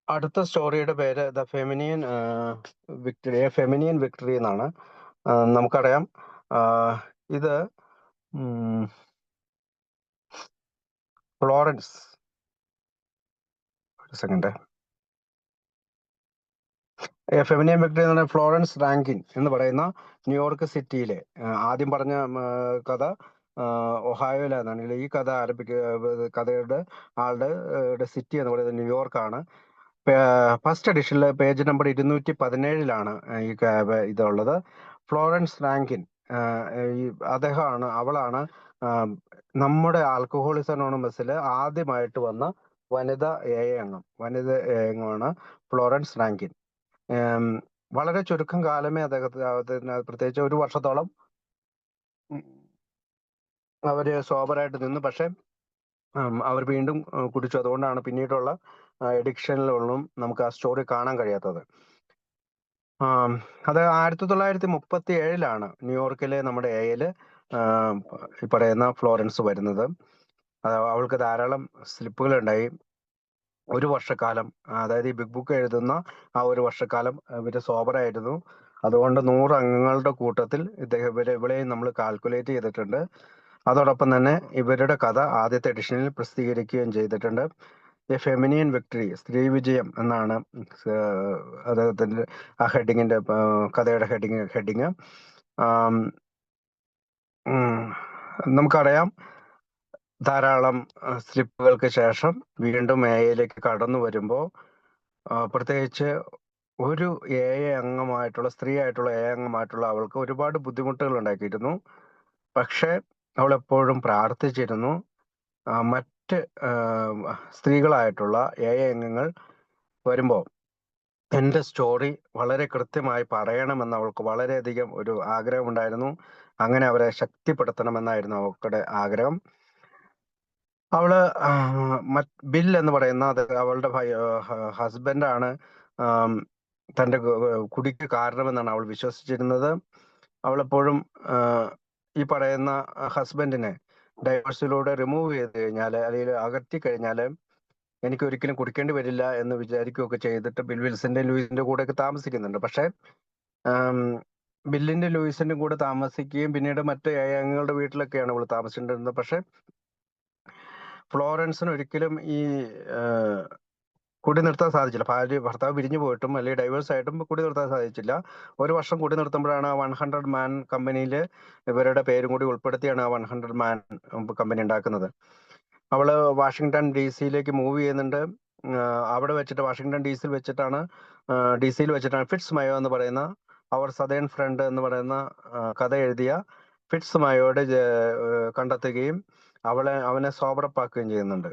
അടുത്ത സ്റ്റോറിയുടെ പേര് the feminine victory feminine victory എന്നാണ്. നമുക്കറിയാം ഇത് ഫ്ലോറൻസ് ഒരു സെക്കൻഡ് ഫെമിനിയൻ വിക്ടറി എന്ന് പറഞ്ഞാൽ ഫ്ലോറൻസ് റാങ്കിൻ എന്ന് പറയുന്ന ന്യൂയോർക്ക് സിറ്റിയിലെ ആദ്യം പറഞ്ഞ കഥ ഒഹായോയിലാണെന്നാണ്. ഈ കഥ കഥയുടെ ആളുടെ സിറ്റി എന്ന് പറയുന്നത് ന്യൂയോർക്കാണ്. ഫസ്റ്റ് എഡിഷനിൽ പേജ് നമ്പർ 217 ഇതുള്ളത്. ഫ്ലോറൻസ് റാങ്കിൻ അവളാണ് നമ്മുടെ ആൽക്കഹോളിസം അനോണിമസിൽ ആദ്യമായിട്ട് വന്ന വനിത അംഗമാണ് ഫ്ലോറൻസ് റാങ്കിൻ. വളരെ ചുരുക്കം കാലമേ അദ്ദേഹത്തിന് പ്രത്യേകിച്ച് ഒരു വർഷത്തോളം അവര് സോബറായിട്ട് നിന്നു. പക്ഷെ അവർ വീണ്ടും കുടിച്ചു. അതുകൊണ്ടാണ് പിന്നീടുള്ള എഡിക്ഷനിലൊന്നും നമുക്ക് ആ സ്റ്റോറി കാണാൻ കഴിയാത്തത്. അത് 1937 ന്യൂയോർക്കിലെ നമ്മുടെ എയിൽ ഈ പറയുന്ന ഫ്ലോറൻസ് വരുന്നത്. അവൾക്ക് ധാരാളം സ്ലിപ്പുകൾ ഉണ്ടായി. ഒരു വർഷക്കാലം, അതായത് ഈ ബിഗ് ബുക്ക് എഴുതുന്ന ആ ഒരു വർഷക്കാലം ഇവര് സോബറായിരുന്നു. അതുകൊണ്ട് 100 അംഗങ്ങളുടെ കൂട്ടത്തിൽ ഇവളെയും നമ്മൾ കാൽക്കുലേറ്റ് ചെയ്തിട്ടുണ്ട്. അതോടൊപ്പം തന്നെ ഇവരുടെ കഥ ആദ്യത്തെ എഡിഷനിൽ പ്രസിദ്ധീകരിക്കുകയും ചെയ്തിട്ടുണ്ട്. എ ഫെമിനിയൻ വിക്ടറി, സ്ത്രീ വിജയം എന്നാണ് അദ്ദേഹത്തിന്റെ ആ ഹെഡിങ്ങിന്റെ കഥയുടെ ഹെഡിങ്. നമുക്കറിയാം ധാരാളം സ്ലിപ്പുകൾക്ക് ശേഷം വീണ്ടും എയിലേക്ക് കടന്നു വരുമ്പോൾ പ്രത്യേകിച്ച് ഒരു സ്ത്രീ ആയിട്ടുള്ള അംഗമായിട്ടുള്ള അവൾക്ക് ഒരുപാട് ബുദ്ധിമുട്ടുകൾ ഉണ്ടാക്കിയിരുന്നു. പക്ഷെ അവൾ എപ്പോഴും പ്രാർത്ഥിച്ചിരുന്നു. മറ്റ് സ്ത്രീകളായിട്ടുള്ള അംഗങ്ങൾ വരുമ്പോൾ എൻ്റെ സ്റ്റോറി വളരെ കൃത്യമായി പറയണമെന്ന് അവൾക്ക് വളരെയധികം ഒരു ആഗ്രഹമുണ്ടായിരുന്നു. അങ്ങനെ അവരെ ശക്തിപ്പെടുത്തണമെന്നായിരുന്നു അവളുടെ ആഗ്രഹം. അവള് ബിൽ എന്ന് പറയുന്ന അവളുടെ ഹസ്ബൻഡാണ് തൻ്റെ കുടിക്ക് കാരണമെന്നാണ് അവൾ വിശ്വസിച്ചിരുന്നത്. അവളെപ്പോഴും ഈ പറയുന്ന ഹസ്ബൻഡിനെ ഡൈവേഴ്സിലൂടെ റിമൂവ് ചെയ്ത് കഴിഞ്ഞാൽ അല്ലെങ്കിൽ അകറ്റി കഴിഞ്ഞാൽ എനിക്ക് ഒരിക്കലും കുടിക്കേണ്ടി വരില്ല എന്ന് വിചാരിക്കുകയൊക്കെ ചെയ്തിട്ട് ബിൽ വിൽസന്റെ ലൂയിസിന്റെ കൂടെയൊക്കെ താമസിക്കുന്നുണ്ട്. പക്ഷെ ബില്ലിന്റെ ലൂയിസിന്റെ കൂടെ താമസിക്കുകയും പിന്നീട് മറ്റ് അംഗങ്ങളുടെ വീട്ടിലൊക്കെയാണ് അവൾ താമസിച്ചിട്ടുണ്ടായിരുന്നത്. പക്ഷെ ഫ്ലോറൻസിന് ഒരിക്കലും ഈ കുടി നിർത്താൻ സാധിച്ചില്ല. ഭർത്താവ് പിരിഞ്ഞു പോയിട്ടും അല്ലെങ്കിൽ ഡൈവേഴ്സ് ആയിട്ടും കുടി നിർത്താൻ സാധിച്ചില്ല. ഒരു വർഷം കുടി നിർത്തുമ്പോഴാണ് 100 മാൻ കമ്പനിയിൽ ഇവരുടെ പേരും കൂടി ഉൾപ്പെടുത്തിയാണ് 100 മാൻ കമ്പനി ഉണ്ടാക്കുന്നത്. അവള് വാഷിങ്ടൺ DC-യിലേക്ക് മൂവ് ചെയ്യുന്നുണ്ട്. അവിടെ വെച്ചിട്ട് വാഷിങ്ടൺ DC-യിൽ വെച്ചിട്ടാണ് ഫിറ്റ്സ് മയോ എന്ന് പറയുന്ന അവർ സദേൺ ഫ്രണ്ട് എന്ന് പറയുന്ന കഥ എഴുതിയ ഫിറ്റ്സ് മയോയുടെ കണ്ടെത്തുകയും അവനെ സോബറപ്പാക്കുകയും ചെയ്യുന്നുണ്ട്.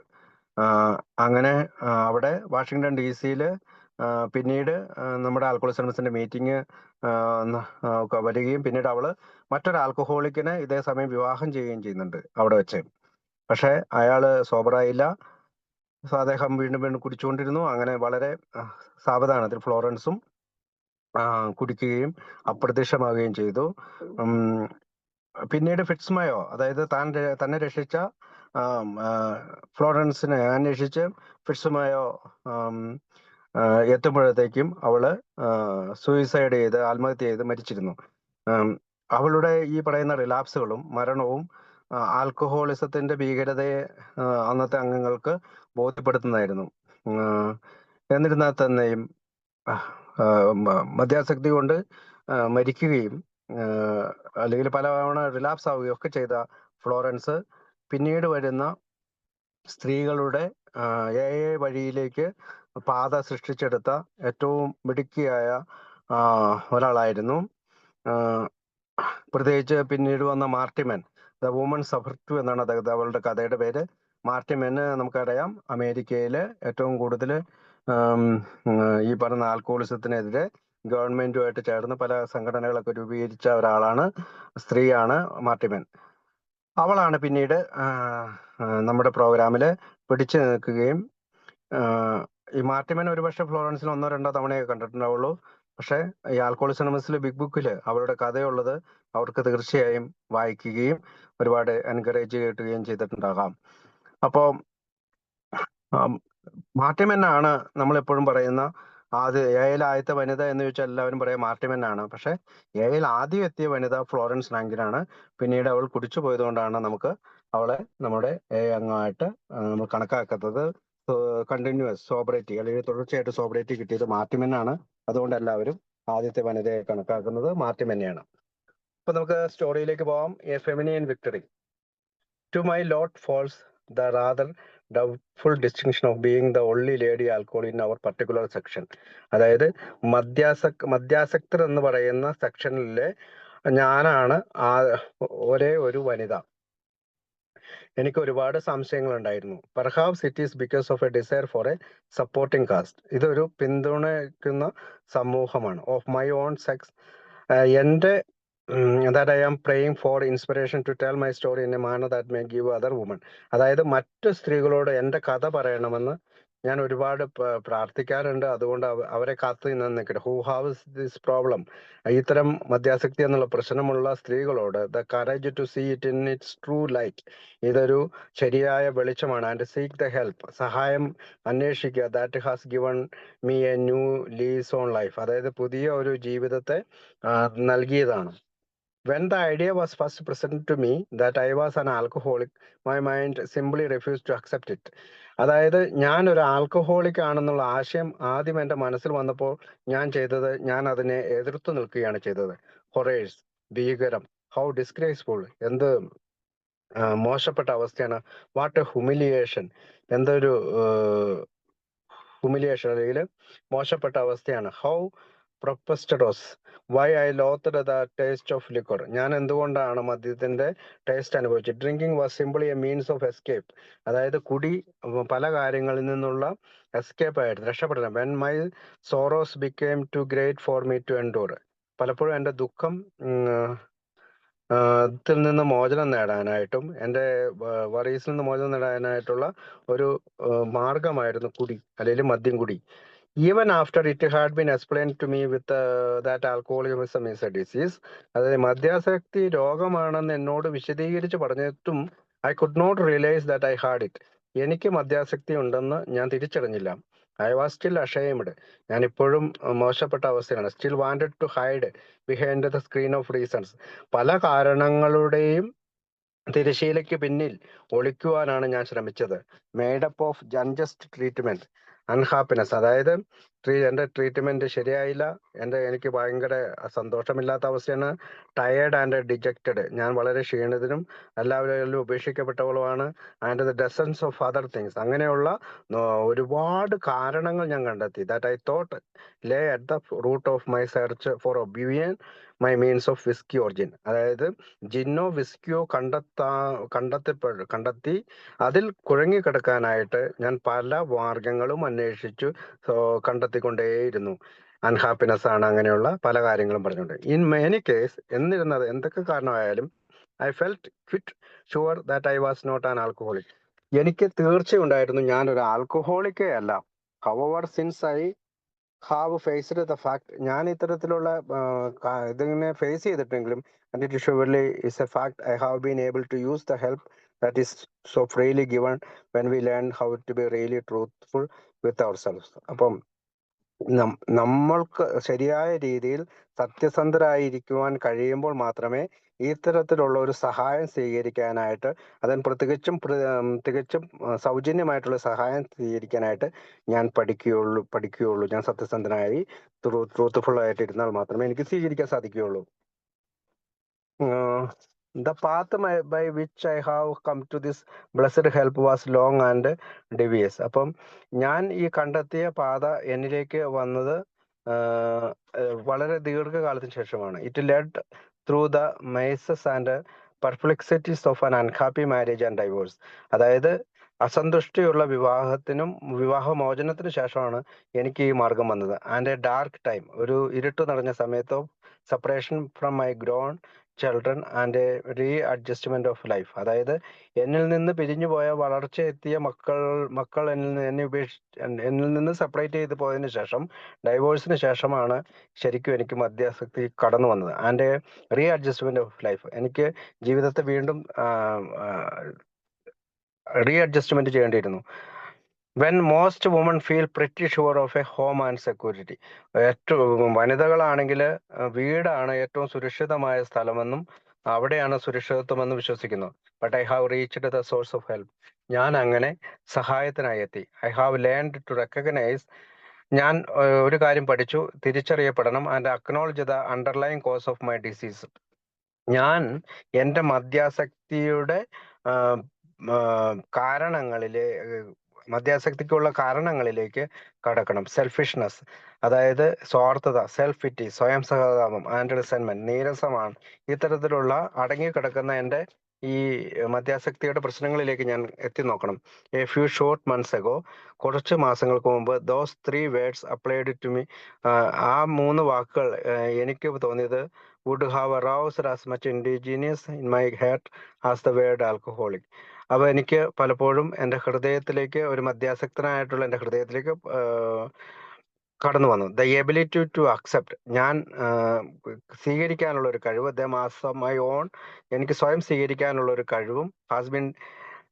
അങ്ങനെ അവിടെ വാഷിങ്ടൺ DC-യിൽ പിന്നീട് നമ്മുടെ ആൽക്കഹോളിസത്തിന്റെ മീറ്റിംഗ് വരികയും പിന്നീട് അവള് മറ്റൊരു ആൽക്കഹോളിക്കിനെ ഇതേ സമയം വിവാഹം ചെയ്യുകയും ചെയ്യുന്നുണ്ട് അവിടെ വെച്ച്. പക്ഷെ അയാള് സോബറായില്ല. അദ്ദേഹം വീണ്ടും കുടിച്ചുകൊണ്ടിരുന്നു. അങ്ങനെ വളരെ സാവധാനത്തിൽ ഫ്ലോറൻസും കുടിക്കുകയും അപ്രത്യക്ഷമാവുകയും ചെയ്തു. പിന്നീട് ഫിറ്റ്സ്മയോ, അതായത് തന്നെ രക്ഷിച്ച ഫ്ലോറൻസിനെ അന്വേഷിച്ച് ഫിറ്റ്സ്മയോ എത്തുമ്പോഴത്തേക്കും അവള് ആത്മഹത്യ ചെയ്ത് മരിച്ചിരുന്നു. അവളുടെ ഈ പറയുന്ന റിലാപ്സുകളും മരണവും ആൽക്കഹോളിസത്തിന്റെ ഭീകരതയെ അന്നത്തെ അംഗങ്ങൾക്ക് ബോധ്യപ്പെടുത്തുന്നതായിരുന്നു. എന്നിരുന്നാൽ തന്നെയും മദ്യാസക്തി കൊണ്ട് മരിക്കുകയും അല്ലെങ്കിൽ പലതവണ റിലാപ്സ് ആവുകയും ഒക്കെ ചെയ്ത ഫ്ലോറൻസ് പിന്നീട് വരുന്ന സ്ത്രീകളുടെ വഴിയിലേക്ക് പാത സൃഷ്ടിച്ചെടുത്ത ഏറ്റവും മിടുക്കിയായ ഒരാളായിരുന്നു. പ്രത്യേകിച്ച് പിന്നീട് വന്ന മാർട്ടിമൻ, ദ വുമൺ സഫർട്ടു എന്നാണ് അവളുടെ കഥയുടെ പേര്. മാർട്ടിമന് നമുക്കറിയാം അമേരിക്കയില് ഏറ്റവും കൂടുതൽ ഈ പറഞ്ഞ ആൽക്കഹോളിസത്തിനെതിരെ ഗവൺമെന്റുമായിട്ട് ചേർന്ന് പല സംഘടനകളൊക്കെ രൂപീകരിച്ച ഒരാളാണ്, സ്ത്രീയാണ് മാർട്ടിമൻ. അവളാണ് പിന്നീട് നമ്മുടെ പ്രോഗ്രാമില് പിടിച്ചു നിൽക്കുകയും ഈ മാർട്ടിമൻ ഒരുപക്ഷെ ഫ്ലോറൻസിൽ 1-2 തവണയൊക്കെ കണ്ടിട്ടുണ്ടാവുള്ളൂ. പക്ഷെ ഈ ആൽക്കഹോളിസം അനോണിമസിലെ ബിഗ് ബുക്കിൽ അവളുടെ കഥയുള്ളത് അവർക്ക് തീർച്ചയായും വായിക്കുകയും ഒരുപാട് എൻകറേജ് കിട്ടുകയും ചെയ്തിട്ടുണ്ടാകാം. അപ്പോൾ മാർട്ടിമെൻ ആണ് നമ്മളെപ്പോഴും പറയുന്ന എയിൽ ആദ്യത്തെ വനിത എന്ന് ചോദിച്ചാൽ എല്ലാവരും പറയാം മാർട്ടിമെൻ ആണ്. പക്ഷെ എയിൽ ആദ്യം എത്തിയ വനിത ഫ്ലോറൻസ് നൈറ്റിംഗേലാണ്. പിന്നീട് അവൾ കുടിച്ചു പോയതുകൊണ്ടാണ് നമുക്ക് അവളെ നമ്മുടെ എ അംഗമായിട്ട് നമ്മൾ കണക്കാക്കുന്നത്. കണ്ടിന്യൂസ് സോബറേറ്റി അല്ലെങ്കിൽ തുടർച്ചയായിട്ട് സോബറേറ്റി കിട്ടിയത് മാർട്ടിമെൻ ആണ്. അതുകൊണ്ട് എല്ലാവരും ആദ്യത്തെ വനിതയെ കണക്കാക്കുന്നത് മാർട്ടിമെന്നെയാണ്. അപ്പൊ നമുക്ക് സ്റ്റോറിയിലേക്ക് പോവാം. A feminine victory. To my lot falls the rather doubtful distinction of being the only lady alcohol in our particular section. അതായത് മദ്യാസക്തർ എന്ന് പറയുന്ന സെക്ഷനിലെ ഞാനാണ് ഒരേ ഒരു വനിത. എനിക്ക് ഒരുപാട് സംശയങ്ങൾ ഉണ്ടായിരുന്നു. Perhaps it is because of a desire for a supporting caste. ഇതൊരു പിന്തുണയ്ക്കുന്ന സമൂഹമാണ്. ഓഫ് മൈ ഓൺ സെക്സ്, എൻ്റെ that I am praying for inspiration to tell my story in a manner that may give other women. അതായത് മറ്റു സ്ത്രീകളോട് എൻ്റെ കഥ പറയണമെന്ന് ഞാൻ ഒരുപാട് പ്രാർത്ഥിക്കാറുണ്ട്. അതുകൊണ്ട് അവരെ കാത്തു നിൽക്കട്ടെ. ഹൂ ഹാവ്സ് ദിസ് പ്രോബ്ലം, ഇത്തരം മദ്യാസക്തി എന്നുള്ള പ്രശ്നമുള്ള സ്ത്രീകളോട് the courage to see it in its true light, ഇതൊരു ശരിയായ വെളിച്ചമാണ്. ആൻഡ് സീക്ക് ദ ഹെൽപ്പ്, സഹായം അന്വേഷിക്കുക. That has given me a new lease on life, അതായത് പുതിയ ഒരു ജീവിതത്തെ നൽകിയതാണ്. When the idea was first presented to me that I was an alcoholic, my mind simply refused to accept it. അതായത് ഞാൻ ഒരു ആൽക്കഹോളിക് ആണെന്നുള്ള ആശയം ആദ്യം എൻ്റെ മനസ്സിൽ വന്നപ്പോൾ ഞാൻ അതിനെ എതിർത്തു നിൽക്കുകയാണ് ചെയ്തത്. ഹൊറേഴ്സ്, ഭീകരം. ഹൗ ഡിസ്ഗ്രേസ്ഫുൾ, എന്ത് മോശപ്പെട്ട അവസ്ഥയാണ്. വാട്ട് എ ഹ്യൂമിലിയേഷൻ, എന്തൊരു ഹ്യൂമിലിയേഷൻ അല്ലെങ്കിൽ മോശപ്പെട്ട അവസ്ഥയാണ്. How preposterous, why I loathed the taste of liquor, ഞാൻ എന്തുകൊണ്ടാണ് മദ്യത്തിന്റെ ടേസ്റ്റ് അനുഭവിച്ചത്. Drinking was simply a means of escape, അതായത് കുടി പല കാര്യങ്ങളിൽ നിന്നുള്ള എസ്കേപ്പ് ആയിട്ട് രക്ഷപ്പെടണം. When my sorrows became too great for me to endure, പലപ്പോഴും എൻ്റെ ദുഃഖം ത്തിൽ നിന്ന് മോചനം നേടാനായിട്ടും എൻ്റെ വറീസിൽ നിന്ന് മോചനം നേടാനായിട്ടുള്ള ഒരു മാർഗമായിരുന്നു കുടി അല്ലെങ്കിൽ മദ്യം കുടി. Even after it had been explained to me with that alcoholism is a disease, അതായത് മദ്യാസക്തി രോഗമാണെന്ന് എന്നോട് വിശദീകരിച്ച് പറഞ്ഞിട്ടും I could not realize that I had it. എനിക്ക് മദ്യാസക്തി ഉണ്ടെന്ന് ഞാൻ തിരിച്ചറിഞ്ഞില്ല. I was still ashamed. ഞാൻ ഇപ്പോഴും മോശപ്പെട്ട അവസ്ഥയാണ്. Still wanted to hide behind the screen of reasons. പല കാരണങ്ങളുടെയും തിരശീലയ്ക്ക് പിന്നിൽ ഒളിക്കുവാനാണ് ഞാൻ ശ്രമിച്ചത്. Made up of unjust treatment, unhappiness, അതായത് എൻ്റെ ട്രീറ്റ്മെന്റ് ശരിയായില്ല, എനിക്ക് ഭയങ്കര സന്തോഷമില്ലാത്ത അവസ്ഥയാണ്. ടയേർഡ് ആൻഡ് ഡിജക്റ്റഡ്, ഞാൻ വളരെ ക്ഷീണിതനും എല്ലാവരിലും ഉപേക്ഷിക്കപ്പെട്ടവളുമാണ്. And the dozens of other things, അങ്ങനെയുള്ള ഒരുപാട് കാരണങ്ങൾ ഞാൻ കണ്ടെത്തി. That I thought lay at the root of my search for oblivion my means of whisky origin, അതായത് ജിന്നോ വിസ്കിയോ കണ്ടെത്തി അതിൽ കുഴങ്ങിക്കിടക്കാനായിട്ട് ഞാൻ പല മാർഗങ്ങളും അന്വേഷിച്ചു കണ്ടെത്തിക്കൊണ്ടേയിരുന്നു. അൺഹാപ്പിനെസ് ആണ്, അങ്ങനെയുള്ള പല കാര്യങ്ങളും പറഞ്ഞുകൊണ്ട്. ഇൻ മെനി കേസ്, എന്നിരുന്നത് എന്തൊക്കെ കാരണമായാലും I felt quite sure that I was not an alcoholic, എനിക്ക് തീർച്ചയുണ്ടായിരുന്നു ഞാൻ ഒരു ആൽക്കഹോളിക്കേ അല്ല. However since I have faced the fact, ഞാൻ ഇത്തരത്തിലുള്ള ഇതിങ്ങനെ ഫേസ് ചെയ്തിട്ടെങ്കിലും and it surely is a fact, I have been able to use the help that is so freely given when we learn how to be really truthful with ourselves. അപ്പം നമ്മൾക്ക് ശരിയായ രീതിയിൽ സത്യസന്ധരായിരിക്കുവാൻ കഴിയുമ്പോൾ മാത്രമേ ഇത്തരത്തിലുള്ള ഒരു സഹായം സ്വീകരിക്കാനായിട്ട്, അതിന് തികച്ചും സൗജന്യമായിട്ടുള്ള സഹായം സ്വീകരിക്കാനായിട്ട് ഞാൻ പഠിക്കുകയുള്ളൂ. ഞാൻ സത്യസന്ധനായി ട്രൂത്ത്ഫുൾ ആയിട്ട് ഇരുന്നാൽ മാത്രമേ എനിക്ക് സ്വീകരിക്കാൻ സാധിക്കുകയുള്ളൂ. The path by which I have come to this blessed help was long and devious. അപ്പം ഞാൻ ഈ കണ്ടെത്തിയ പാത എന്നിലേക്ക് വന്നത് വളരെ ദീർഘകാലത്തിന് ശേഷമാണ്. It led through the mazes and perplexities of an unhappy marriage and divorce, അതായത് അസന്തുഷ്ടിയുള്ള വിവാഹമോചനത്തിന് ശേഷമാണ് എനിക്ക് ഈ മാർഗം വന്നത്. ആൻഡ് എ ഡാർക്ക് ടൈം, ഒരു ഇരുട്ട് നിറഞ്ഞ സമയത്തോ separation from my grown children and readjustment of life, അതായത് എന്നിൽ നിന്ന് പിരിഞ്ഞുപോയ വളർച്ചയെത്തിയ മക്കൾ എന്നിൽ നിന്ന് സെപ്പറേറ്റ് ചെയ്ത് പോയതിനു ശേഷം, ഡൈവോഴ്സിന് ശേഷമാണ് ശരിക്കും എനിക്ക് മദ്യാസക്തി കടന്നു വന്നത്. And readjustment of life, എനിക്ക് ജീവിതത്തെ വീണ്ടും റീ അഡ്ജസ്റ്റ്മെന്റ് ചെയ്യേണ്ടിയിരുന്നു. When most woman feel pretty sure of a home and security. ഏറ്റവും വനിതകളാണെങ്കിൽ വീടാണ് ഏറ്റവും സുരക്ഷിതമായ സ്ഥലമെന്നും അവിടെയാണ് സുരക്ഷിതത്വമെന്ന് വിശ്വസിക്കുന്നു. But I have reached the source of help. ഞാൻ അങ്ങനെ സഹായത്തിനായി എത്തി. I have learned to recognise. ഞാൻ ഒരു കാര്യം പഠിച്ചു, തിരിച്ചറിയപ്പെടണം. And acknowledge the underlying cause of my disease. ഞാൻ എൻ്റെ മദ്യാസക്തിയുടെ മദ്യാസക്തിക്കുള്ള കാരണങ്ങളിലേക്ക് കടക്കണം. സെൽഫിഷ്നെസ്, അതായത് സ്വാർത്ഥത, സെൽഫ് പിറ്റി, സ്വയം സഹതാപം, ആൻഡ് റിസെന്റ്മെന്റ്, നീരസമാണ്. ഇത്തരത്തിലുള്ള അടങ്ങിക്കിടക്കുന്ന എൻ്റെ ഈ മദ്യാസക്തിയുടെ പ്രശ്നങ്ങളിലേക്ക് ഞാൻ എത്തി നോക്കണം. A few short months ago, കുറച്ച് മാസങ്ങൾക്ക് മുമ്പ്, those 3 words applied to me. ആ 3 വാക്കുകൾ എനിക്ക് തോന്നിയത് would have aroused as much indigenous in my heart as the word alcoholic. അപ്പോൾ എനിക്ക് പലപ്പോഴും എൻ്റെ ഹൃദയത്തിലേക്ക്, ഒരു മദ്യാസക്തനായിട്ടുള്ള എൻ്റെ ഹൃദയത്തിലേക്ക് കടന്നു വന്നു. ദ എബിലിറ്റി ടു അക്സെപ്റ്റ്, ഞാൻ സ്വീകരിക്കാനുള്ള ഒരു കഴിവ്. ദ മാസ് മൈ ഓൺ, എനിക്ക് സ്വയം സ്വീകരിക്കാനുള്ള ഒരു കഴിവും has been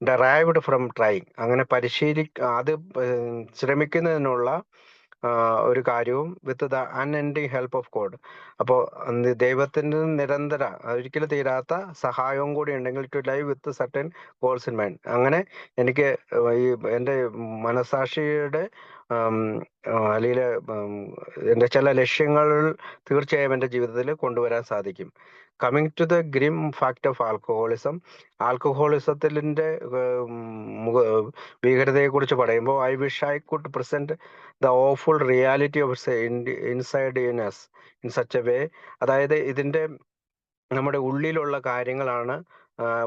derived from trying. അങ്ങനെ അത് ശ്രമിക്കുന്നതിനുള്ള ഒരു കാര്യവും with the unending help of God. അപ്പോൾ ദൈവത്തിൻ്റെ നിരന്തര, ഒരിക്കലും തീരാത്ത സഹായവും കൂടി ഉണ്ടെങ്കിൽ to live with certain goals in mind. അങ്ങനെ എനിക്ക് ഈ എൻ്റെ മനസാക്ഷിയുടെ അല്ലെങ്കിൽ എൻ്റെ ചില ലക്ഷ്യങ്ങൾ തീർച്ചയായും എൻ്റെ ജീവിതത്തിൽ കൊണ്ടുവരാൻ സാധിക്കും. Coming to the grim fact of alcoholism. ആൽക്കഹോളിസത്തിൻ്റെ ഭീകരതയെക്കുറിച്ച് പറയുമ്പോൾ, I wish I could present the awful reality of inside in us in such a way. അതായത് ഇതിൻ്റെ നമ്മുടെ ഉള്ളിലുള്ള കാര്യങ്ങളാണ്,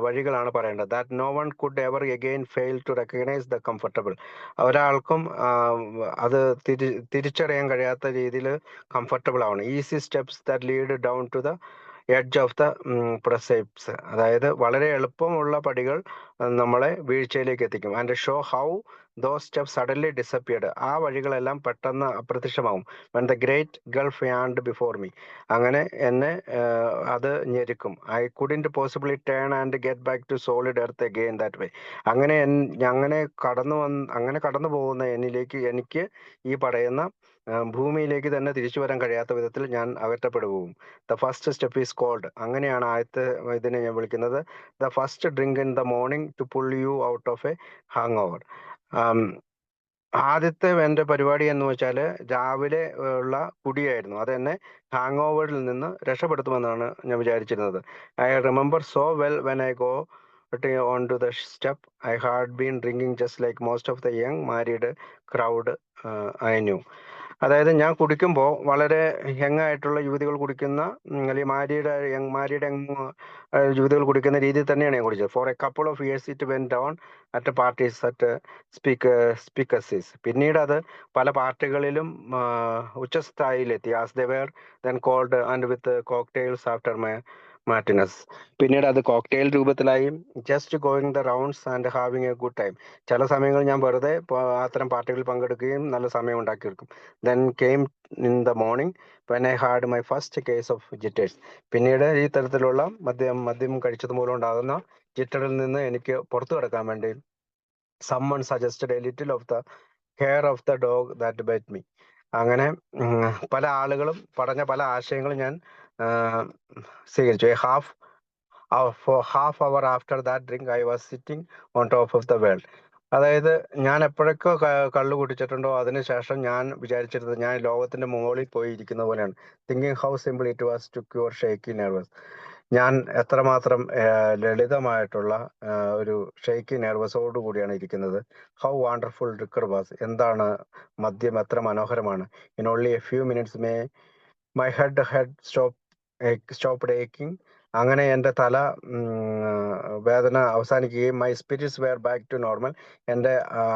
വഴികളാണ് പറയേണ്ടത്. That no one could ever again fail to recognise the comfortable. ഒരാൾക്കും അത് തിരിച്ചറിയാൻ കഴിയാത്ത രീതിയിൽ കംഫർട്ടബിൾ ആവണം. Easy steps that lead down to the edge of the precepts. അതായത് വളരെ എളുപ്പമുള്ള പടികൾ നമ്മളെ വീഴ്ചയിലേക്ക് എത്തിക്കും. And show how those steps suddenly disappeared. ആ വഴികളെല്ലാം പെട്ടെന്ന് അപ്രത്യക്ഷമാവും. When the great gulf yawned before me. അങ്ങനെ എന്നെ അത് ഞെരുക്കും. I couldn't possibly turn and get back to solid earth again that way. അങ്ങനെ കടന്നു പോകുന്ന എനിക്ക് ഈ പറയുന്ന ഭൂമിയിലേക്ക് തന്നെ തിരിച്ചു വരാൻ കഴിയാത്ത വിധത്തിൽ ഞാൻ അകറ്റപ്പെടുകയും. The first step is called. അങ്ങനെയാണ് ആദ്യത്തെ ഇതിനെ ഞാൻ വിളിക്കുന്നത് the first drink in the morning to pull you out of a hangover. ആദ്യത്തെ എൻ്റെ പരിപാടി എന്ന് വെച്ചാൽ രാവിലെ ഉള്ള കുടിയായിരുന്നു. അതെന്നെ ഹാങ് ഓവറിൽ നിന്ന് രക്ഷപ്പെടുത്തുമെന്നാണ് ഞാൻ വിചാരിച്ചിരുന്നത്. I remember so well when I go on to the step. I had been drinking just like most of the young married crowd I knew. അതായത് ഞാൻ കുടിക്കുമ്പോൾ വളരെ യങ് ആയിട്ടുള്ള യുവതികൾ കുടിക്കുന്ന, അല്ലെങ്കിൽ മാരീഡ് യുവതികൾ കുടിക്കുന്ന രീതിയിൽ തന്നെയാണ് ഞാൻ കുടിച്ചത്. For a couple of years it went down at parties at speakeasies. പിന്നീട് അത് പല പാർട്ടികളിലും ഉച്ചസ്ഥായിലെത്തി. As they were then called and with cocktails after martinis. പിന്നീട് അത് കോക്ടെയിൽ രൂപത്തിലായി. Just going the rounds and having a good time. ചില സമയങ്ങളിൽ ഞാൻ വെറുതെ അത്തരം പാർട്ടികളിൽ പങ്കെടുക്കുകയും നല്ല സമയം ഉണ്ടാക്കിയെടുക്കും. Then came in the morning when I had my first case of jitters. പിന്നീട് ഈ തരത്തിലുള്ള മദ്യം കഴിച്ചത് മൂലം ഉണ്ടാകുന്ന ജിറ്ററിൽ നിന്ന് എനിക്ക് പുറത്തു കിടക്കാൻ വേണ്ടി someone suggested a little of the hair of the dog that bit me. അങ്ങനെ പല ആളുകളും പറഞ്ഞ പല ആശയങ്ങളും ഞാൻ സ്വീകരിച്ചു. Half hour after that drink I was sitting on top of the world. അതായത് ഞാൻ എപ്പോഴൊക്കെ കള്ളു കുടിച്ചിട്ടുണ്ടോ അതിനുശേഷം ഞാൻ വിചാരിച്ചിരുന്നത് ഞാൻ ലോകത്തിന്റെ മുകളിൽ പോയി ഇരിക്കുന്ന പോലെയാണ്. Thinking how simple it was to cure shaky nervous. ഞാൻ എത്രമാത്രം ലളിതമായിട്ടുള്ള ഒരു ഷെയ്ക്കി നെർവസോട് കൂടിയാണ് ഇരിക്കുന്നത്. How wonderful liquor was. എന്താണ് മദ്യം, എത്ര മനോഹരമാണ്. In only a few minutes my head stopped aching. അങ്ങനെ എൻ്റെ തല വേദന അവസാനിക്കുകയും my spirits were back to normal. എൻ്റെ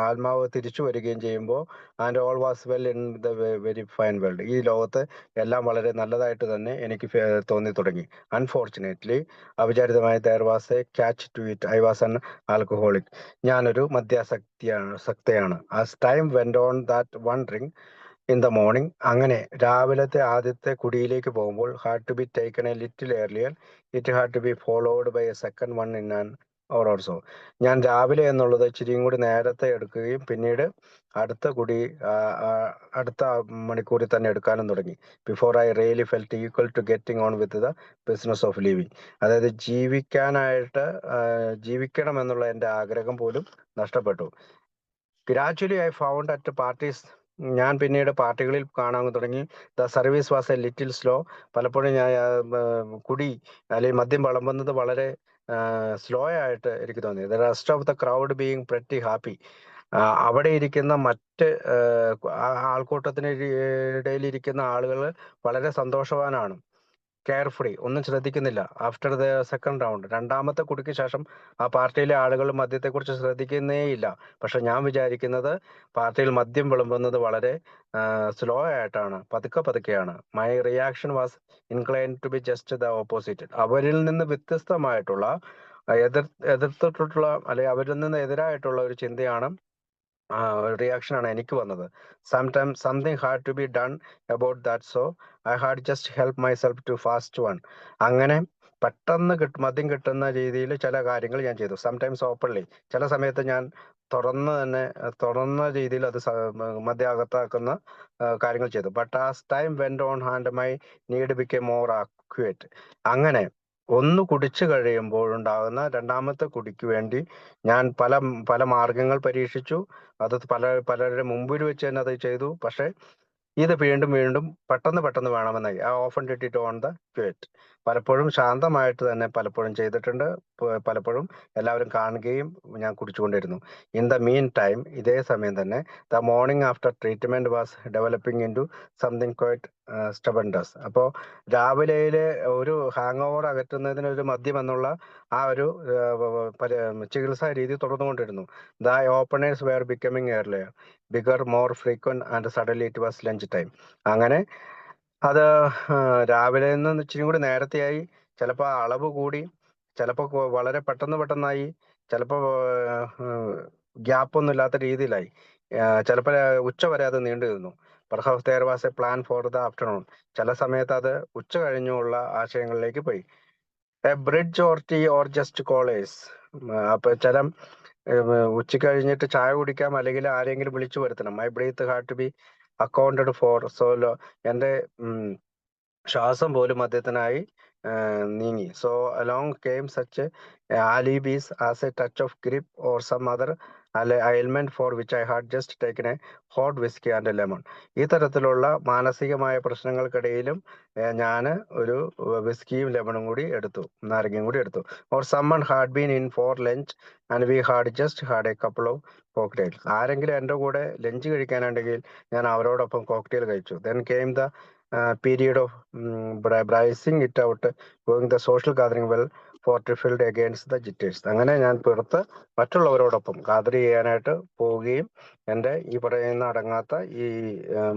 ആത്മാവ് തിരിച്ചു വരികയും ചെയ്യുമ്പോൾ and all was well in the very fine world. ഈ ലോകത്ത് എല്ലാം വളരെ നല്ലതായിട്ട് തന്നെ എനിക്ക് തോന്നി തുടങ്ങി. അൺഫോർച്ചുനേറ്റ്ലി, അവിചാരിതമായി, there was a catch to it. I was an alcoholic. ഞാനൊരു മദ്യാസക്തയാണ്. As time went on that one drink in the morning. അങ്ങനെ രാവിലത്തെ ആദ്യത്തെ കുടിയിലേക്ക് പോകുമ്പോൾ had to be taken a little earlier. It had to be followed by a second one in an hour or so ഞാൻ രാവിലെ എന്നുള്ളത് ഇച്ചിരിയും കൂടി നേരത്തെ എടുക്കുകയും പിന്നീട് അടുത്ത കുടി അടുത്ത മണിക്കൂറിൽ തന്നെ എടുക്കാനും തുടങ്ങി. Before I really felt equal to getting on with the business of living. അതായത് ജീവിക്കണം എന്നുള്ള എൻ്റെ ആഗ്രഹം പോലും നഷ്ടപ്പെട്ടു. Gradually I found at parties. ഞാൻ പിന്നീട് പാർട്ടികളിൽ കാണാൻ തുടങ്ങി. The service was a little slow. പലപ്പോഴും ഞാൻ കുടി അല്ലെങ്കിൽ മദ്യം വിളമ്പുന്നത് വളരെ സ്ലോ ആയിട്ട് എനിക്ക് തോന്നി. The rest of the crowd being pretty happy. അവിടെ ഇരിക്കുന്ന മറ്റ് ആൾക്കൂട്ടത്തിന് ഇടയിൽ ഇരിക്കുന്ന ആളുകൾ വളരെ സന്തോഷവാനാണ്. കെയർ ഫ്രീ, ഒന്നും ശ്രദ്ധിക്കുന്നില്ല. ആഫ്റ്റർ ദ സെക്കൻഡ് റൗണ്ട്, രണ്ടാമത്തെ കുടിക്ക് ശേഷം ആ പാർട്ടിയിലെ ആളുകൾ മദ്യത്തെക്കുറിച്ച് ശ്രദ്ധിക്കുന്നേയില്ല. പക്ഷെ ഞാൻ വിചാരിക്കുന്നത് പാർട്ടിയിൽ മദ്യം വിളമ്പുന്നത് വളരെ സ്ലോ ആയിട്ടാണ്, പതുക്കെ പതുക്കെയാണ്. My reaction was inclined to be just the opposite. അവരിൽ നിന്ന് വ്യത്യസ്തമായിട്ടുള്ള എതിർത്തിട്ടുള്ള അല്ലെങ്കിൽ അവരിൽ നിന്ന് എതിരായിട്ടുള്ള ഒരു ചിന്തയാണ്, റിയാക്ഷനാണ് എനിക്ക് വന്നത്. Something had to be done about that, so I had just help myself to fast one. അങ്ങനെ പെട്ടെന്ന് മദ്യം കിട്ടുന്ന രീതിയിൽ ചില കാര്യങ്ങൾ ഞാൻ ചെയ്തു. സംടൈംസ് ഓപ്പൺലി, ചില സമയത്ത് ഞാൻ തുറന്ന രീതിയിൽ അത് മദ്യം അകത്താക്കുന്ന കാര്യങ്ങൾ ചെയ്തു. But as time went on and my need became more acute. അങ്ങനെ ഒന്ന് കുടിച്ചു കഴിയുമ്പോഴുണ്ടാകുന്ന രണ്ടാമത്തെ കുടിക്ക് വേണ്ടി ഞാൻ പല പല മാർഗങ്ങൾ പരീക്ഷിച്ചു. അത് പലരുടെ മുമ്പിൽ വെച്ച് തന്നെ അത് ചെയ്തു. പക്ഷെ ഇത് വീണ്ടും വീണ്ടും പെട്ടെന്ന് വേണമെന്നായി. I often did it on the quiet. പലപ്പോഴും ശാന്തമായിട്ട് തന്നെ പലപ്പോഴും ചെയ്തിട്ടുണ്ട്. പലപ്പോഴും എല്ലാവരും കാണുകയും ഞാൻ കുടിച്ചുകൊണ്ടിരുന്നു. ഇൻ ദ മീൻ ടൈം, ഇതേ സമയം തന്നെ the morning after treatment was developing into something quite stupendous. അപ്പോൾ രാവിലെയിലെ ഒരു ഹാങ് ഓവർ അകറ്റുന്നതിന് ഒരു മദ്യം എന്നുള്ള ആ ഒരു ചികിത്സാ രീതി തുടർന്നുകൊണ്ടിരുന്നു. The openers were becoming earlier, bigger, more frequent, and suddenly it was lunch time. അങ്ങനെ അത് രാവിലെ നിന്ന് ഇച്ചിരി കൂടി നേരത്തെയായി, ചിലപ്പോൾ അളവ് കൂടി, ചിലപ്പോൾ വളരെ പെട്ടെന്നായി, ചിലപ്പോൾ ഗ്യാപ്പൊന്നും ഇല്ലാത്ത രീതിയിലായി, ചിലപ്പോൾ ഉച്ച വരെ അത് നീണ്ടു നിന്നു. Perhaps there was a plan for the afternoon. ചില സമയത്ത് അത് ഉച്ച കഴിഞ്ഞുള്ള ആശയങ്ങളിലേക്ക് പോയി. A bridge or tea or just callers. അപ്പൊ ചില ഉച്ച കഴിഞ്ഞിട്ട് ചായ കുടിക്കാം, അല്ലെങ്കിൽ ആരെങ്കിലും വിളിച്ചു വരുത്തണം. My breath had to be accounted for. So എൻ്റെ ശ്വാസം പോലും മദ്യത്തിനായി നീങ്ങി. So along came such alibis as a touch of grippe or some other ailment for which I had just taken a hot whiskey and a lemon. ഈ തരത്തിലുള്ള മാനസികമായ പ്രശ്നങ്ങൾക്കിടയിലും ഞാൻ ഒരു വിസ്കിയും ലെമണും കൂടി എടുത്തു, നാരങ്ങയും കൂടി എടുത്തു. Or someone had been in for lunch and we had just had a couple of cocktails. ആരെങ്കിലും എൻ്റെ കൂടെ ലഞ്ച് കഴിക്കാനുണ്ടെങ്കിൽ ഞാൻ അവരോടൊപ്പം കോക്ടെയിൽ കഴിച്ചു. Then came the period of bracing it out, going the social gathering well fortified against the jitters. അങ്ങനെ ഞാൻ പുറത്ത് മറ്റുള്ളവരോടൊപ്പം gather ചെയ്യാനായിട്ട് പോവുകയും എൻ്റെ ഈ പറയുന്ന അടങ്ങാത്ത ഈ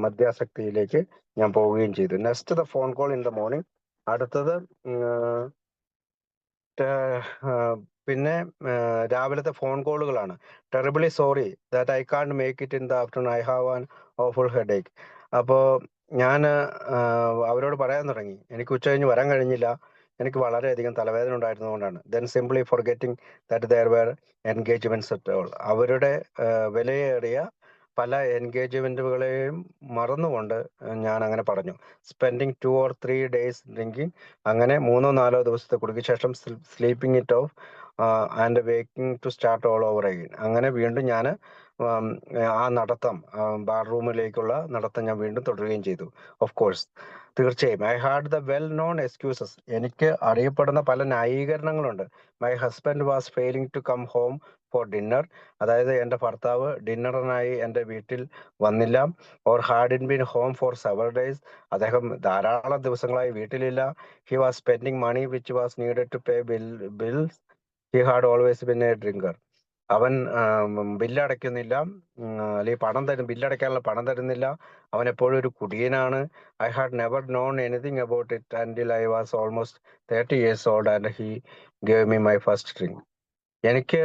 മദ്യാസക്തിയിലേക്ക് ഞാൻ പോവുകയും ചെയ്തു. Next the phone call in the morning. അടുത്തത് പിന്നെ രാവിലത്തെ ഫോൺ കോളുകളാണ്. Terribly sorry that I can't make it in the afternoon, I have an awful headache. അപ്പോൾ ഞാൻ അവരോട് പറയാൻ തുടങ്ങി, എനിക്ക് ഉച്ച കഴിഞ്ഞ് വരാൻ കഴിഞ്ഞില്ല, എനിക്ക് വളരെയധികം തലവേദന ഉണ്ടായിരുന്നതുകൊണ്ടാണ്. Then simply forgetting that there were engagements at all. അവരുടെ വിലയേറിയ പല എൻഗേജ്മെന്റുകളെയും മറന്നുകൊണ്ട് ഞാൻ അങ്ങനെ പറഞ്ഞു. Spending 2 or 3 days drinking. അങ്ങനെ 3-4 ദിവസത്തെ കുടിക്ക് ശേഷം sleeping it off and waking to start all over again. അങ്ങനെ വീണ്ടും ഞാൻ ആ നടത്തം, ബാർ റൂമിലേക്കുള്ള നടത്തം ഞാൻ വീണ്ടും തുടരുകയും ചെയ്തു. ഓഫ് കോഴ്സ്, തീർച്ചയായും I had the well known excuses. എനിക്ക് അറിയപ്പെടുന്ന പല ന്യായീകരണങ്ങളുണ്ട്. My husband was failing to come home for dinner. അതായത് എൻ്റെ ഭർത്താവ് ഡിന്നറിനായി എൻ്റെ വീട്ടിൽ വന്നില്ല. Or hadn't been home for several days. അദ്ദേഹം ധാരാളം ദിവസങ്ങളായി വീട്ടിലില്ല. He was spending money which was needed to pay bills. He had always been a drinker. അവൻ ബില്ലടയ്ക്കുന്നില്ല, അല്ലെങ്കിൽ ബില്ലടയ്ക്കാനുള്ള പണം തരുന്നില്ല. അവൻ എപ്പോഴും ഒരു കുടിയനാണ്. I had never known anything about it until I was almost 30 years old and he gave me my first drink. എനിക്ക്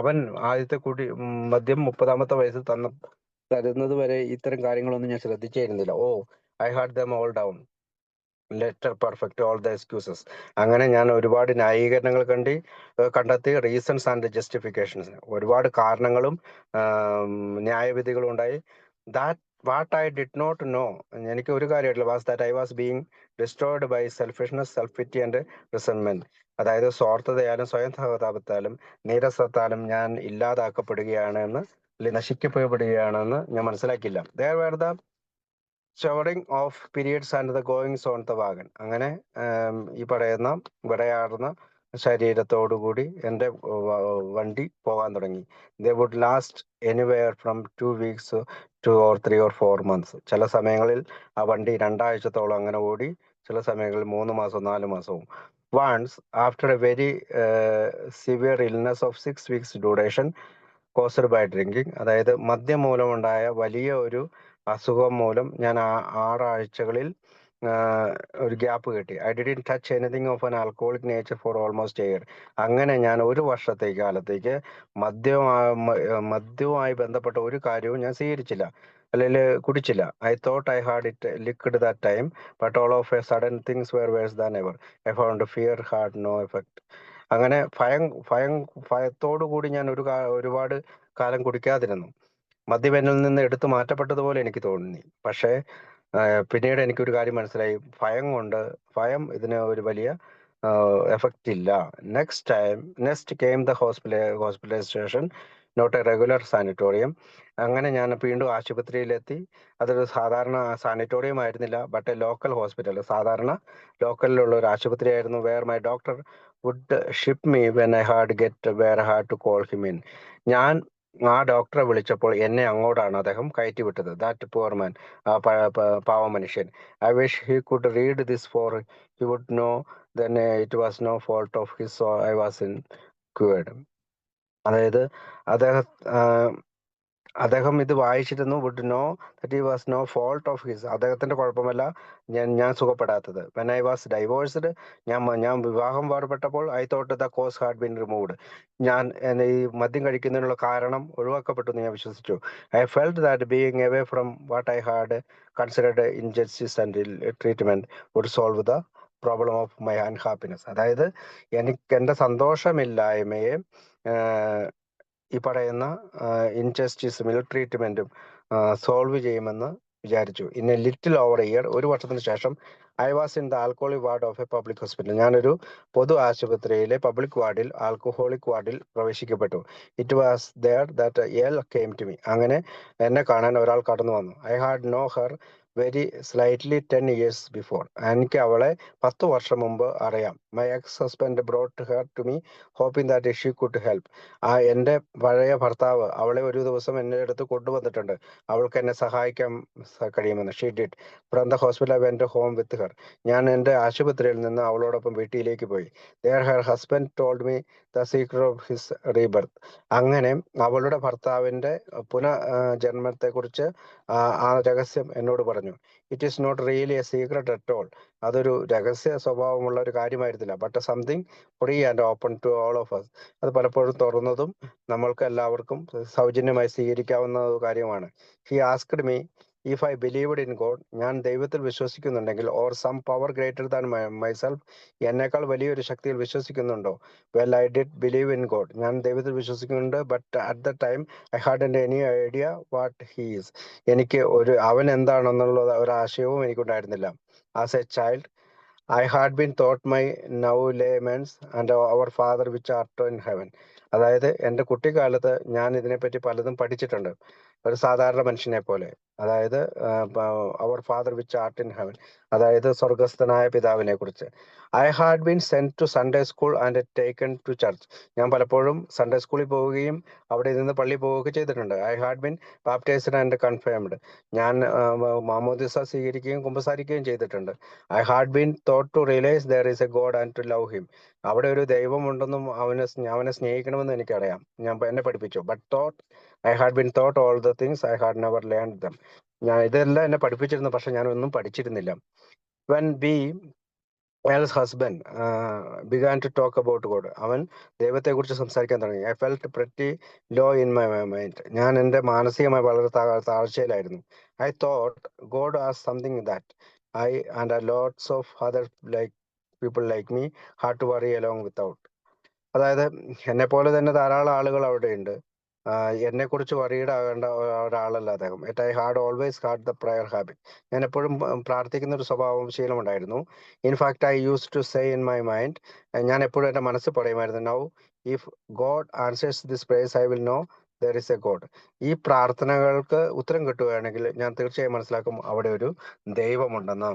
അവൻ ആദ്യത്തെ മദ്യം 30-ാമത്തെ വയസ്സിൽ തരുന്നത് വരെ ഇത്തരം കാര്യങ്ങളൊന്നും ഞാൻ ശ്രദ്ധിച്ചിരുന്നില്ല. I had them all down. Letter perfect all the excuses. അങ്ങനെ ഞാൻ ഒരുപാട് ന്യായീകരണങ്ങൾ കണ്ടെത്തി, റീസൺസ് ആൻഡ് ജസ്റ്റിഫിക്കേഷൻസ്, ഒരുപാട് കാരണങ്ങളും ന്യായവിധികളും ഉണ്ടായി. That what I did not know, എനിക്ക് ഒരു കാര്യമായിട്ടില്ല, was that I was being destroyed by selfishness, self pity and resentment. അതായത് സ്വാർത്ഥതയാലും സ്വയം സഹതാപത്താലും നീരസത്താലും ഞാൻ ഇല്ലാതാക്കപ്പെടുകയാണെന്ന്, നശിക്കപ്പെടുകയാണെന്ന് ഞാൻ മനസ്സിലാക്കിയില്ല. There were the showering of periods and the goings on the wagon. അങ്ങനെ ഈ പറയുന്ന വിടയാർന്ന ശരീരത്തോടുകൂടി എൻ്റെ വണ്ടി പോകാൻ തുടങ്ങി. They would last anywhere from 2 weeks to 3 or 4 months. ചില സമയങ്ങളിൽ ആ വണ്ടി 2 ആഴ്ചത്തോളം അങ്ങനെ ഓടി, ചില സമയങ്ങളിൽ 3 മാസവും 4 മാസവും. Once after a very severe illness of 6 weeks duration caused by drinking, അതായത് മദ്യം മൂലമുണ്ടായ വലിയ ഒരു അസുഖം മൂലം ഞാൻ 6 ആഴ്ചകളിൽ ഒരു ഗ്യാപ്പ് കിട്ടി. I didn't touch anything of an alcoholic nature four almost A year. അങ്ങനെ ഞാൻ ഒരു കാലത്തേക്ക് മദ്യവുമായി ബന്ധപ്പെട്ട ഒരു കാര്യവും ഞാൻ സ്വീകരിച്ചില്ല, അല്ലെങ്കിൽ കുടിച്ചില്ല. I thought I had it liquid that time, but all of a sudden things were worse than ever. I found fear had no effect. അങ്ങനെ ഭയത്തോടു കൂടി ഞാൻ ഒരുപാട് കാലം കുടിക്കാതിരുന്നു. മദ്യം എന്നിൽ നിന്ന് എടുത്തു മാറ്റപ്പെട്ടതുപോലെ എനിക്ക് തോന്നി. പക്ഷേ പിന്നീട് എനിക്കൊരു കാര്യം മനസ്സിലായി, ഭയം ഇതിന് ഒരു വലിയ എഫക്റ്റ് ഇല്ല. Next came the hospitalisation, not a regular sanatorium. അങ്ങനെ ഞാൻ വീണ്ടും ആശുപത്രിയിലെത്തി. അതൊരു സാധാരണ സാനിറ്റോറിയം ആയിരുന്നില്ല, ബട്ട് എ ലോക്കൽ ഹോസ്പിറ്റൽ, സാധാരണ ലോക്കലിലുള്ള ഒരു ആശുപത്രി ആയിരുന്നു. Where my doctor would ship me when I had to call him in. ഞാൻ ആ ഡോക്ടറെ വിളിച്ചപ്പോൾ എന്നെ അങ്ങോട്ടാണ് അദ്ദേഹം കയറ്റി വിട്ടത്. ദാറ്റ് പുവർ മാൻ, ആ പാവ മനുഷ്യൻ. I wish he could read this for he would know then it was no fault of his, so I was in cured. അതായത് അദ്ദേഹം ഇത് വായിച്ചിരുന്നു. Would know that he was no fault of his, അദ്ദേഹത്തിന്റെ കുഴപ്പമല്ല ഞാൻ സുഖപ്പെടാത്തത്. When I was divorced, ഞാൻ വിവാഹം വേർപെട്ടപ്പോൾ, I thought the cause had been removed, ഈ മദ്യം കഴിക്കുന്നതിനുള്ള കാരണം ഒഴിവാക്കപ്പെട്ടു എന്ന് ഞാൻ വിശ്വസിച്ചു. I felt that being away from what I had considered injustice and treatment would solve the problem of my unhappiness. അതായത് എനിക്ക് എൻ്റെ സന്തോഷമില്ലായ്മയെ ഈ പറയുന്ന ഇൻജസ്റ്റിസും ട്രീറ്റ്മെന്റും സോൾവ് ചെയ്യുമെന്ന് വിചാരിച്ചു. In a little over a year, ഒരു വർഷത്തിന് ശേഷം, I was in the alcoholic ward of a public hospital. ഞാനൊരു പൊതു ആശുപത്രിയിലെ പബ്ലിക് വാർഡിൽ, ആൽക്കഹോളിക് വാർഡിൽ പ്രവേശിക്കപ്പെട്ടു. It was there that L came to me. അങ്ങനെ എന്നെ കാണാൻ ഒരാൾ കടന്നു വന്നു. I had know her very slightly 10 years before. എനിക്ക് അവളെ 10 വർഷം മുമ്പ് അറിയാം. My ex husband brought her to me hoping that she could help. എൻ്റെ പഴയ ഭർത്താവ് അവളെ ഒരു ദിവസം എൻ്റെ അടുത്ത് കൊണ്ടുവന്നിട്ടുണ്ട്, അവൾക്ക് എന്നെ സഹായിക്കാൻ കഴിയുമെന്ന്. She did. From the hospital I went home with her. ഞാൻ എൻ്റെ ആശുപത്രിയിൽ നിന്ന് അവളോടൊപ്പം വീട്ടിലേക്ക് പോയി. There her husband told me the secret of his rebirth. അങ്ങനെ അവളുടെ ഭർത്താവിൻ്റെ പുനഃജന്മത്തെക്കുറിച്ച് ആ രഹസ്യം എന്നോട് പറഞ്ഞു. It is not really a secret at all. അതൊരു രഹസ്യ സ്വഭാവമുള്ള ഒരു കാര്യമായിരുന്നില്ല, but something free and open to all of us. അത് പലപ്പോഴും തുറന്നതും നമ്മൾക്ക് എല്ലാവർക്കും സൗജന്യമായി സ്വീകരിക്കാവുന്ന കാര്യമാണ്. He asked me if I believed in God. ഞാൻ ദൈവത്തിൽ വിശ്വസിക്കുന്നുണ്ടെങ്കിൽ, or some power greater than myself, എന്നേക്കാൾ വലിയൊരു ശക്തിയിൽ വിശ്വസിക്കുന്നുണ്ടോ. Well, I did believe in God. ഞാൻ ദൈവത്തിൽ വിശ്വസിക്കുന്നുണ്ട്, but at the time I hadn't any idea what he is. എനിക്ക് അവൻ എന്താണെന്നുള്ള ഒരു ആശയവും എനിക്കുണ്ടായിരുന്നില്ല. As a child I had been taught my now layman's and our Father which art in heaven. അതായത് എൻ്റെ കുട്ടിക്കാലത്ത് ഞാൻ ഇതിനെപ്പറ്റി പലതും പഠിച്ചിട്ടുണ്ട്, ഒരു സാധാരണ മനുഷ്യനെ പോലെ. അതായത് our Father which art in heaven, അതായത് സ്വർഗസ്ഥനായ പിതാവിനെ കുറിച്ച്. I had been sent to Sunday school and taken to church. ഞാൻ പലപ്പോഴും സൺഡേ സ്കൂളിൽ പോവുകയും അവിടെ നിന്ന് പള്ളി പോവുകയൊക്കെ ചെയ്തിട്ടുണ്ട്. I had been baptised and confirmed. ഞാൻ മാമോദിസ സ്വീകരിക്കുകയും കുമ്പസാരിക്കുകയും ചെയ്തിട്ടുണ്ട്. I had been thought to realise there is a God and to love him. അവിടെ ഒരു ദൈവമുണ്ടെന്നും അവനെ സ്നേഹിക്കണമെന്നും എനിക്കറിയാം, എന്നെ പഠിപ്പിച്ചു. But thought I had been thought all the things I had never learned them. ഇതെല്ലാം എന്നെ പഠിപ്പിച്ചിരുന്നു, പക്ഷെ ഞാൻ ഒന്നും പഠിച്ചിരുന്നില്ല. When B L's husband began to talk about God. അവൻ ദൈവത്തെക്കുറിച്ച് സംസാരിക്കാൻ തുടങ്ങി. I felt pretty low in my mind. ഞാൻ എൻ്റെ മാനസികമായി വളരെ താഴ്ചയിലായിരുന്നു. I thought God as something that I and lots of other like people like me had to worry along without. അതായത് എന്നെ പോലെ തന്നെ ധാരാളം ആളുകൾ അവിടെയുണ്ട്. എന്നെ കുറിച്ച് വറീഡ് ആകേണ്ട ഒരാളല്ല അദ്ദേഹം. I had always had the prayer habit. ഞാൻ എപ്പോഴും പ്രാർത്ഥിക്കുന്ന ഒരു സ്വഭാവം ശീലമുണ്ടായിരുന്നു. In fact I used to say in my mind, ഞാൻ എപ്പോഴും എൻ്റെ മനസ്സിൽ പറയുമായിരുന്നു, now if God answers this prayers I will know there is a God. ഈ പ്രാർത്ഥനകൾക്ക് ഉത്തരം കിട്ടുകയാണെങ്കിൽ ഞാൻ തീർച്ചയായും മനസ്സിലാക്കും അവിടെ ഒരു ദൈവമുണ്ടെന്ന്.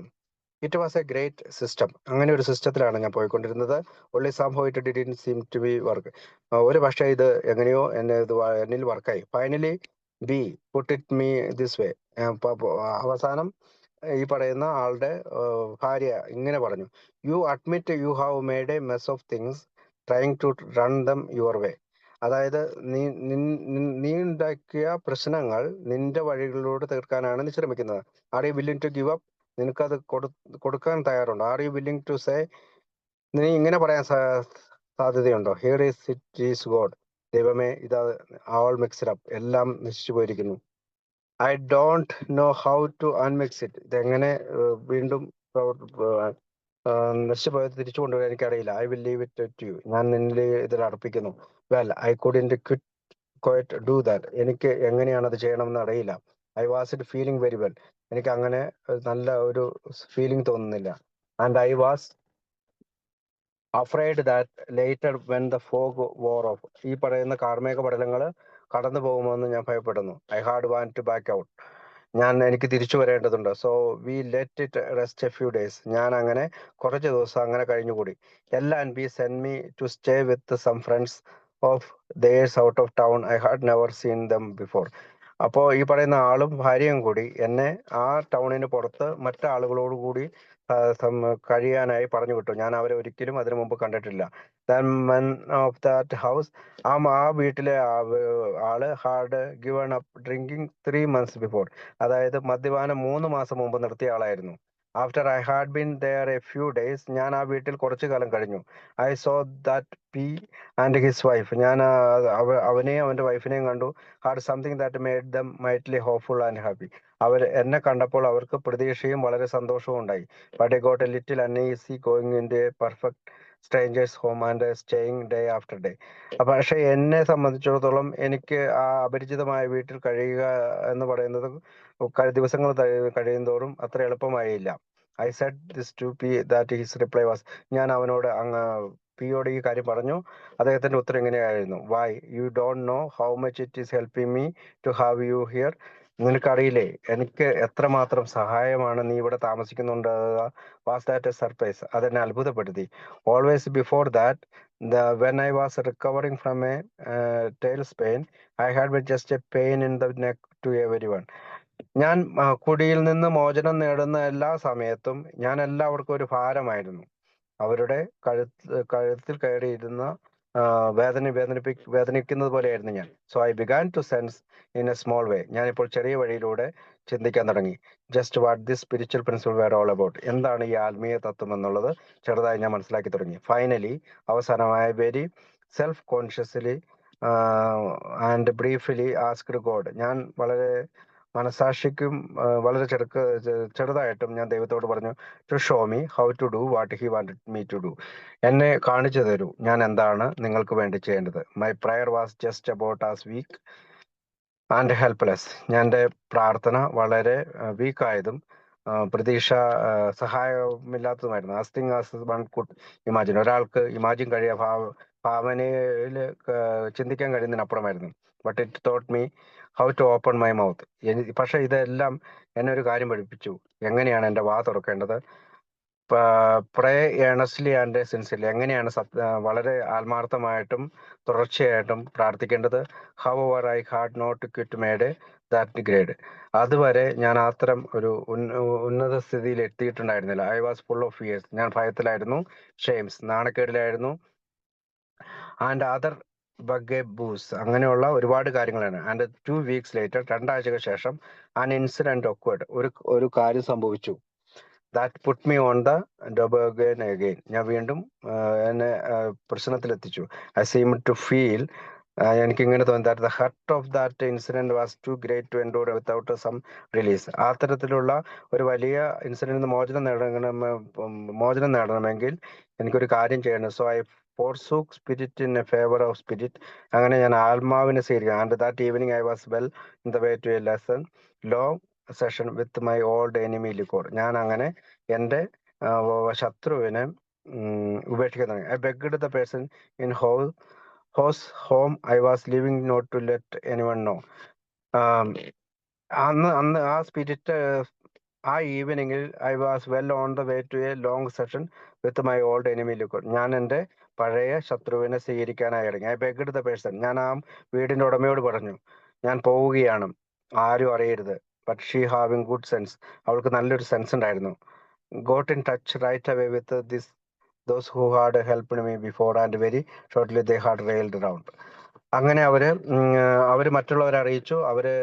It was a great system. അങ്ങനെ ഒരു സിസ്റ്റത്തിലാണ് ഞാൻ പോയിക്കൊണ്ടിരുന്നത്. ഒള്ളി സംഭവം it didn't seem to B work. ഒരു പക്ഷേ ഇത് എങ്ങനെയോ എന്നിൽ വർക്കായി. Finally B put it me this way. അവസാനം ഈ പറയുന്ന ആളുടെ ഭാര്യ ഇങ്ങനെ പറഞ്ഞു, you admit you have made a mess of things trying to run them your way. അതായത് നീ ഉണ്ടാക്കിയ പ്രശ്നങ്ങൾ നിന്റെ വഴികളിലൂടെ തീർക്കാനാണ് നീ ശ്രമിക്കുന്നത്. Are you willing to give up? നിനക്കത് കൊടുക്കാൻ തയ്യാറുണ്ടോ? Are you willing to say? നീ ഇങ്ങനെ പറയാൻ സാധ്യതയുണ്ടോ? Here is it is God. ദൈവമേ, ഇതാ ആൾ മിക്സ്ഡ് അപ്പ്, എല്ലാം നശിച്ചു പോയിരിക്കുന്നു. I don't know how to unmix it. ഇതെങ്ങനെ വീണ്ടും നശിച്ചു പോയത് തിരിച്ചു കൊണ്ടുവരാൻ എനിക്കറിയില്ല. I will leave it to you. ഞാൻ നിന്നിൽ ഇതിൽ അർപ്പിക്കുന്നു. Well I couldn't quite do that. എനിക്ക് എങ്ങനെയാണ് അത് ചെയ്യണമെന്ന് അറിയില്ല. I was it feeling very well. എനിക്ക് അങ്ങനെ നല്ല ഒരു ഫീലിംഗ് തോന്നുന്നില്ല. And I was afraid that later when the fog wore off. ഈ പറയുന്ന കാർമേഘ പടലങ്ങൾ കടന്നു പോകുമെന്ന് ഞാൻ ഭയപ്പെടുന്നു. I had want to back out. എനിക്ക് തിരിച്ചു വരേണ്ടതുണ്ട്. So we let it rest a few days. ഞാൻ അങ്ങനെ കുറച്ച് ദിവസം അങ്ങനെ കഴിഞ്ഞുകൂടി. And B send me to stay with some friends of theirs out of town. I had never seen them before. അപ്പോൾ ഈ പറയുന്ന ആളും ഭാര്യയും കൂടി എന്നെ ആ ടൗണിന് പുറത്ത് മറ്റാളുകളോട് കൂടി കഴിയാനായി പറഞ്ഞു വിട്ടു. ഞാൻ അവരെ ഒരിക്കലും അതിനു മുമ്പ് കണ്ടിട്ടില്ല. ഓഫ് ദാറ്റ് ഹൗസ്, ആ വീട്ടിലെ ആള് had given up drinking 3 months before. അതായത് മദ്യപാനം 3 മാസം മുമ്പ് നിർത്തിയ ആളായിരുന്നു. After I had been there a few days, ഞാൻ ആ വീട്ടിൽ കുറച്ചു കാലം കഴിഞ്ഞു. I saw that P and his wife, ഞാൻ അവനെയും അവന്റെ വൈഫിനെയും കണ്ടു. Had something that made them mightily hopeful and happy. എന്നെ കണ്ടപ്പോൾ അവർക്ക് പ്രതീക്ഷയും വളരെ സന്തോഷവും ഉണ്ടായി. But I got a little uneasy going in to A perfect strangers home and staying day after day. പക്ഷെ എന്നെ സംബന്ധിച്ചിടത്തോളം എനിക്ക് ആ അപരിചിതമായ വീട്ടിൽ കഴിയുക എന്ന് പറയുന്നത് ദിവസങ്ങൾ കഴിയുന്തോറും അത്ര എളുപ്പമായില്ല. I said this to P, that his reply was, ഞാൻ അവനോട് പിയോട് ഈ കാര്യം പറഞ്ഞു. അദ്ദേഹത്തിന്റെ ഉത്തരം ഇങ്ങനെയായിരുന്നു, why you don't know how much it is helping me to have you here. നിനക്കറിയില്ലേ എനിക്ക് എത്രമാത്രം സഹായമാണ് നീ ഇവിടെ താമസിക്കുന്നുണ്ട്. Was that a surprise? അതെന്നെ അത്ഭുതപ്പെടുത്തി. Always before that, when I was recovering from a tail's pain, I had just a pain in the neck to everyone. ഞാൻ കുടിയിൽ നിന്ന് മോചനം നേടുന്ന എല്ലാ സമയത്തും ഞാൻ എല്ലാവർക്കും ഒരു ഭാരമായിരുന്നു. അവരുടെ കഴുത്തിൽ കയറിയിരുന്ന വേദനിക്കുന്നത് പോലെയായിരുന്നു ഞാൻ. So I began to sense in a small way. ഞാനിപ്പോൾ ചെറിയ വഴിയിലൂടെ ചിന്തിക്കാൻ തുടങ്ങി. Just what this spiritual principle were all about. എന്താണ് ഈ ആത്മീയ തത്വം എന്നുള്ളത് ചെറുതായി ഞാൻ മനസ്സിലാക്കി തുടങ്ങി. ഫൈനലി, അവസാനമായി, very self consciously and briefly asked God, ഞാൻ വളരെ മനസാക്ഷിക്കും വളരെ ചെറുതായിട്ടും ഞാൻ ദൈവത്തോട് പറഞ്ഞു, to show me how to do what he wanted me to do. എന്നെ കാണിച്ചു തരൂ, ഞാൻ എന്താണ് നിങ്ങൾക്ക് വേണ്ടി ചെയ്യേണ്ടത്. My prayer was just about as weak and helpless. എൻ്റെ പ്രാർത്ഥന വളരെ വീക്കായതും പ്രതീക്ഷ സഹായമില്ലാത്തതുമായിരുന്നു. As thing as one could imagine. ഒരാൾക്ക് ഇമാജിൻ ഭാവനയിൽ ചിന്തിക്കാൻ കഴിയുന്നതിനപ്പുറമായിരുന്നു. But it thought me how to open my mouth. പക്ഷെ ഇതെല്ലാം എന്നെ ഒരു കാര്യം പഠിപ്പിച്ചു, എങ്ങനെയാണ് എൻ്റെ വാ തുറക്കേണ്ടത്. പ്രേ ഏണസ്റ്റ്ലി ആൻഡ് സിൻസിയർലി, എങ്ങനെയാണ് വളരെ ആത്മാർത്ഥമായിട്ടും തുടർച്ചയായിട്ടും പ്രാർത്ഥിക്കേണ്ടത്. However I had not quite made that grade. അതുവരെ ഞാൻ അത്തരം ഒരു ഉന്നത സ്ഥിതിയിൽ എത്തിയിട്ടുണ്ടായിരുന്നില്ല. I was full of fears. ഞാൻ ഭയത്തിലായിരുന്നു, ഷെയിംസ്, നാണക്കേടിലായിരുന്നു, ആൻഡ് അതർ ബഗ്ഗേബൂസ്, അങ്ങനെയുള്ള ഒരുപാട് കാര്യങ്ങളാണ്. ആൻഡ് 2 weeks ലേറ്റർ, 2 ആഴ്ചകൾക്ക് ശേഷം, ആൻ ഇൻസിഡന്റ് ഒക്വേർഡ്, ഒരു കാര്യം സംഭവിച്ചു. That puttu me on the again. ഞാൻ വീണ്ടും എന്നെ പ്രശ്നത്തിലെത്തിച്ചു. ഐ സീം ടു ഫീൽ എനിക്കിങ്ങനെ തോന്നി that the hurt of that incident was too great to endure without some release. ആ തരത്തിലുള്ള ഒരു വലിയ ഇൻസിഡന്റ് മോചനം നേടണമെങ്കിൽ എനിക്കൊരു കാര്യം ചെയ്യണം. So I forsook spirit in a favor of spirit. അങ്ങനെ ഞാൻ ആത്മാവിനെ സ്വീകരിക്കണം. And that evening I was well in the way to a lesson long session with my old enemy liquor. ഞാൻ അങ്ങനെ എൻ്റെ ശത്രുവിനെ ഉപേക്ഷിക്കാൻ തുടങ്ങി. I begged the person in whose home I was living not to let anyone know. അന്ന് ആ spirit ആ ഈവനിങ്ങിൽ I was well on the way to a long session with my old enemy liquor. ഞാൻ എൻ്റെ പഴയ ശത്രുവിനെ സ്വീകരിക്കാനായി ഇറങ്ങി. I begged the person. ഞാൻ ആ വീടിൻ്റെ ഉടമയോട് പറഞ്ഞു, ഞാൻ പോവുകയാണ്, ആരും അറിയരുത്. But she having good sense. അവൾക്ക് നല്ലൊരു സെൻസ് ഉണ്ടായിരുന്നു. Got in touch right away with this those who had helped me before and very shortly they had railed around. അങ്ങനെ അവര് മറ്റുള്ളവരെ അറിയിച്ചു. അവര്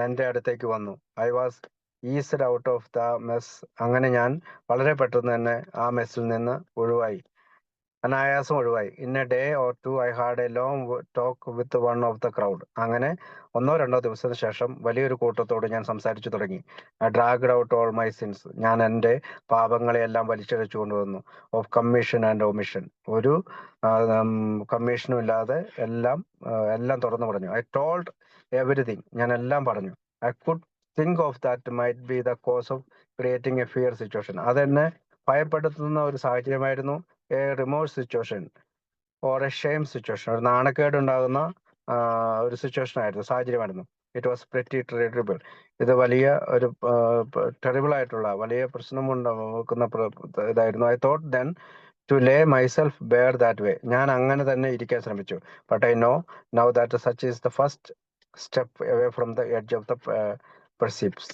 എൻ്റെ അടുത്തേക്ക് വന്നു. I was eased out of the mess. അങ്ങനെ ഞാൻ വളരെ പെട്ടെന്ന് തന്നെ ആ മെസ്സിൽ നിന്ന് ഒഴിവായി, അനായാസം ഒഴിവായി. In a day or two I had a long talk with one of the crowd. അങ്ങനെ 1-2 ദിവസത്തിന് ശേഷം വലിയൊരു കൂട്ടത്തോട് ഞാൻ സംസാരിച്ചു തുടങ്ങി. I dragged out all my sins. ഞാൻ എൻ്റെ പാപങ്ങളെയെല്ലാം വലിച്ചഴച്ചു കൊണ്ടുവന്നു. Of commission and omission. ഒരു കമ്മീഷനും ഇല്ലാതെ എല്ലാം തുറന്നു പറഞ്ഞു. I told everything. ഞാൻ എല്ലാം പറഞ്ഞു. I could think of that might be the cause of creating a fear situation. അതെന്നെ ഭയപ്പെടുത്തുന്ന ഒരു സാഹചര്യമായിരുന്നു. A remorse situation or a shame situation. ഒരു നാണക്കേട് ഉണ്ടാകുന്ന ഒരു സിറ്റുവേഷൻ ആയിരുന്നു, സാഹചര്യമായിരുന്നു. It was pretty terrible. ഇത് വലിയ ഒരു ടെറിബിൾ ആയിട്ടുള്ള വലിയ പ്രശ്നമുണ്ടാക്കുന്ന ഇതായിരുന്നു. I thought then to lay myself bare that way. ഞാൻ അങ്ങനെ തന്നെ ഇരിക്കാൻ ശ്രമിച്ചു. But I know now that such is the first step away from the edge of the precipice.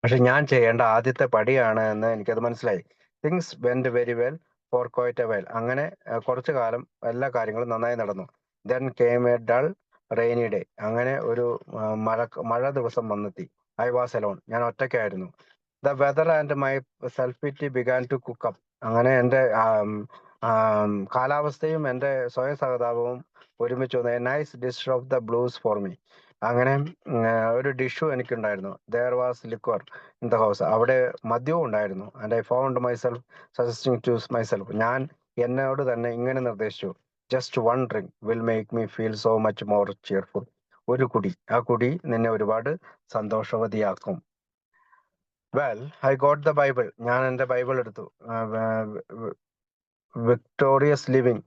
പക്ഷെ ഞാൻ ചെയ്യേണ്ട ആദ്യത്തെ പടിയാണ് എന്ന് എനിക്കത് മനസ്സിലായി. Things went very well for quite a well. അങ്ങനെ കുറച്ചു കാലം എല്ലാ കാര്യങ്ങളും നന്നായി നടന്നു. Then came a dull rainy day. അങ്ങനെ ഒരു മഴ ദിവസം വന്നെത്തി. I was alone. ഞാൻ ഒറ്റയ്ക്കായിരുന്നു. The weather and my self pity began to cook up. അങ്ങനെ എൻ്റെ കാലാവസ്ഥയും എൻ്റെ സ്വയം സഹതാപവും ഒരുമിച്ച് വന്നു. A nice dish of the blues for me. അങ്ങനെ ഒരു ഡിഷും എനിക്കുണ്ടായിരുന്നു. There was liquor in the house. അവിടെ മദ്യവും ഉണ്ടായിരുന്നു. And I found myself suggesting to myself. ഞാൻ എന്നോട് തന്നെ ഇങ്ങനെ നിർദ്ദേശിച്ചു, just one drink will make me feel so much more cheerful. ഒരു കുടി, ആ കുടി നിന്നെ ഒരുപാട് സന്തോഷവതിയാക്കും. Well I got the Bible. ഞാൻ എൻ്റെ ബൈബിൾ എടുത്തു. Victorious living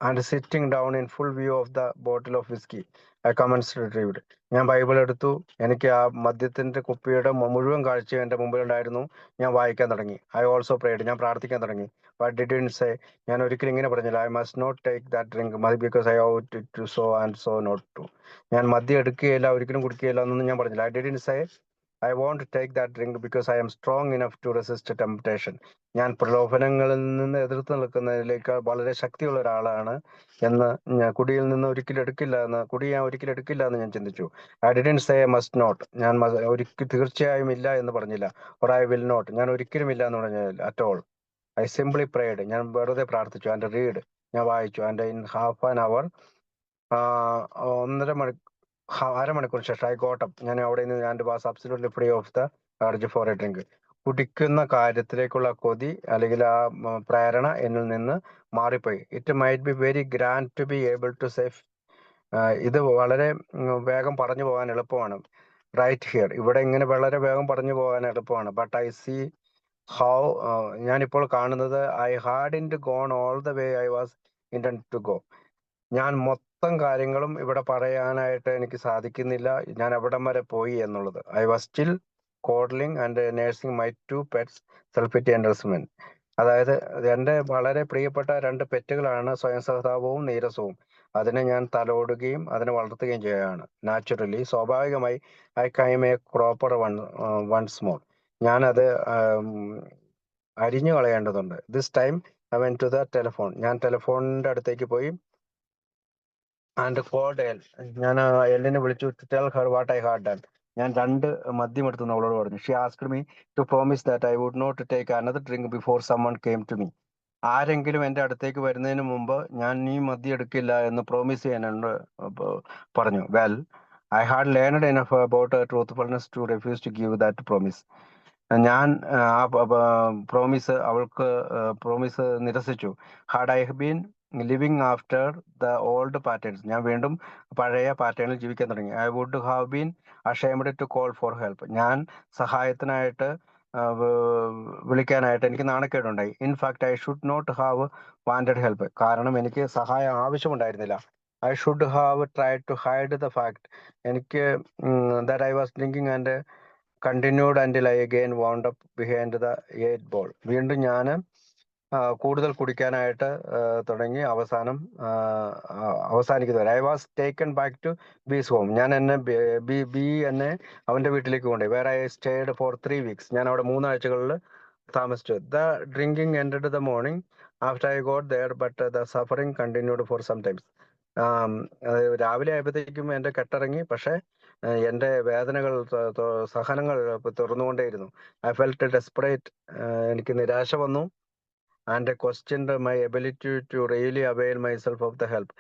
and sitting down in full view of the bottle of whisky I commenced retrieved. ഞാൻ ബൈബിൾ എടുത്തു. എനിക്ക് ആ മദ്യത്തിന്റെ കുപ്പിയുടെ മുഴുവൻ കാഴ്ചയും എൻ്റെ മുമ്പിലുണ്ടായിരുന്നു. ഞാൻ വായിക്കാൻ തുടങ്ങി. I also prayed. ഞാൻ പ്രാർത്ഥിക്കാൻ തുടങ്ങി. But didn't say. ഞാൻ ഒരിക്കലും ഇങ്ങനെ പറഞ്ഞില്ല, I must not take that drink because I ought to so and so not to. ഞാൻ മദ്യം എടുക്കുകയില്ല, ഒരിക്കലും കുടിക്കുകയില്ല എന്നൊന്നും ഞാൻ പറഞ്ഞില്ല. I didn't say I won't to take that drink because I am strong enough to resist temptation. ഞാൻ പ്രലോഭനങ്ങളിൽ നിന്ന് എതിർത്ത് നിൽക്കുന്നതിലേക്ക് വളരെ ശക്തിയുള്ള ഒരാളാണ് എന്ന്, കുടി ഞാൻ ഒരിക്കലും എടുക്കില്ല എന്ന് ഞാൻ ചിന്തിച്ചു. I didn't say must not. ഞാൻ തീർച്ചയായും ഇല്ല എന്ന് പറഞ്ഞില്ല. Or I will not. ഞാൻ ഒരിക്കലും ഇല്ല എന്ന് പറഞ്ഞില്ല at all. I simply prayed. ഞാൻ വെറുതെ പ്രാർത്ഥിച്ചു. And read. ഞാൻ വായിച്ചു. And in half an hour, അരമണിക്കൂർ ശേഷം ഐ ഗോട്ട് അപ്പ്. ഞാൻ അവിടെ നിന്ന് and was absolutely free of the urge for a drink. കുടിക്കുന്ന കാര്യത്തിലേക്കുള്ള കൊതി അല്ലെങ്കിൽ ആ പ്രേരണ എന്നിൽ നിന്ന് മാറിപ്പോയി. It might be very grand to be able to safe. ഇത് വളരെ വേഗം പറഞ്ഞു പോകാൻ എളുപ്പമാണ്. Right here. ഇവിടെ ഇങ്ങനെ വളരെ വേഗം പറഞ്ഞു പോകാൻ എളുപ്പമാണ്. But I see how. ഞാനിപ്പോൾ കാണുന്നത് I hadn't gone all the way I was intend to go. ഞാൻ മൊത്തം കാര്യങ്ങളും ഇവിടെ പറയാനായിട്ട് എനിക്ക് സാധിക്കുന്നില്ല. ഞാൻ എവിടം വരെ പോയി എന്നുള്ളത്. I was still coddling and nursing my 2 pets self pity and resentment. അതായത് എൻ്റെ വളരെ പ്രിയപ്പെട്ട 2 പെറ്റുകളാണ് സ്വയം സഹതാപവും നീരസവും. അതിനെ ഞാൻ തലോടുകയും അതിനെ വളർത്തുകയും ചെയ്യുകയാണ്. നാച്ചുറലി, സ്വാഭാവികമായി I came a cropper once more. ഞാനത് അരിഞ്ഞു കളയേണ്ടതുണ്ട്. This time I went to the telephone. ഞാൻ ടെലിഫോണിന്റെ അടുത്തേക്ക് പോയി. And called L. ഞാൻ എല്ലിനെ വിളിച്ചു. To tell her what I had done. ഞാൻ 2 മദ്യം എടുത്തു അവളോട് പറഞ്ഞു. She asked me to promise that I would not take another drink before someone came to me. ആരെങ്കിലും എൻ്റെ അടുത്തേക്ക് വരുന്നതിന് മുമ്പ് ഞാൻ ഈ മദ്യം എടുക്കില്ല എന്ന് പ്രോമിസ് ചെയ്യാനുണ്ട് പറഞ്ഞു. Well, I had learned enough about truthfulness to refuse to give that promise. ഞാൻ പ്രോമിസ് നിരസിച്ചു. Had I been living after the old patterns, ഞാൻ വീണ്ടും പഴയ പാറ്റേണിൽ ജീവിക്കാൻ തുടങ്ങി. I would have been ashamed to call for help, ഞാൻ സഹായത്തിനായിട്ട് വിളിക്കാനായിട്ട് എനിക്ക് നാണക്കേടുണ്ടായി. In fact I should not have wanted help, കാരണം എനിക്ക് സഹായം ആവശ്യമുണ്ടായിരുന്നില്ല. I should have tried to hide the fact, എനിക്ക് that I was drinking and continued until I again wound up behind the 8 ball. വീണ്ടും ഞാൻ കൂടുതൽ കുടിക്കാനായിട്ട് തുടങ്ങി. അവസാനിക്കുന്നവരെ I was taken back to bees home, ഞാൻ എന്നെ എന്നെ അവൻ്റെ വീട്ടിലേക്ക് കൊണ്ടുപോയി. വേറെ ഐ സ്റ്റേഡ് ഫോർ 3 weeks, ഞാൻ അവിടെ 3 ആഴ്ചകളിൽ താമസിച്ചു. The drinking ended the morning after I got there, but the suffering continued for some times. രാവിലെ ആയപ്പോഴത്തേക്കും എൻ്റെ കെട്ടിറങ്ങി, പക്ഷേ എൻ്റെ വേദനകൾ, സഹനങ്ങൾ തുറന്നുകൊണ്ടേയിരുന്നു. ഐ ഫെൽറ്റ് ഡെസ്പറേറ്റ്, എനിക്ക് നിരാശ വന്നു. And questioned my ability to really avail myself of the help,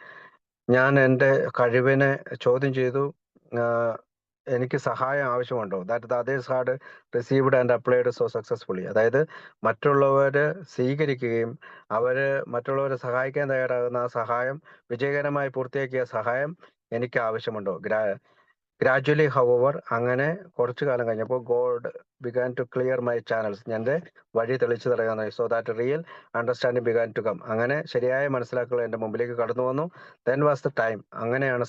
ഞാൻ എൻ്റെ കഴിവിനെ ചോദ്യം ചെയ്തു. എനിക്ക് സഹായം ആവശ്യമുണ്ടോ? That the others had received and applied so successfully, അതായത് മറ്റുള്ളവർ സ്വീകരിക്കുകയും മറ്റുള്ളവരെ സഹായിക്കാൻ തയ്യാറാകുന്ന ആ സഹായം, വിജയകരമായി പൂർത്തിയാക്കിയ സഹായം എനിക്ക് ആവശ്യമുണ്ടോ? ഗ്രാജുവലി ഹവർ, അങ്ങനെ കുറച്ചു കാലം കഴിഞ്ഞപ്പോൾ God began to clear my channels, എൻ്റെ വഴി തെളിച്ചു തടയാനായി. So that real understanding began to come, അങ്ങനെ ശരിയായ മനസ്സിലാക്കൽ എൻ്റെ മുമ്പിലേക്ക് കടന്നു വന്നു. ദെൻ വാസ് ദ ടൈം, അങ്ങനെയാണ്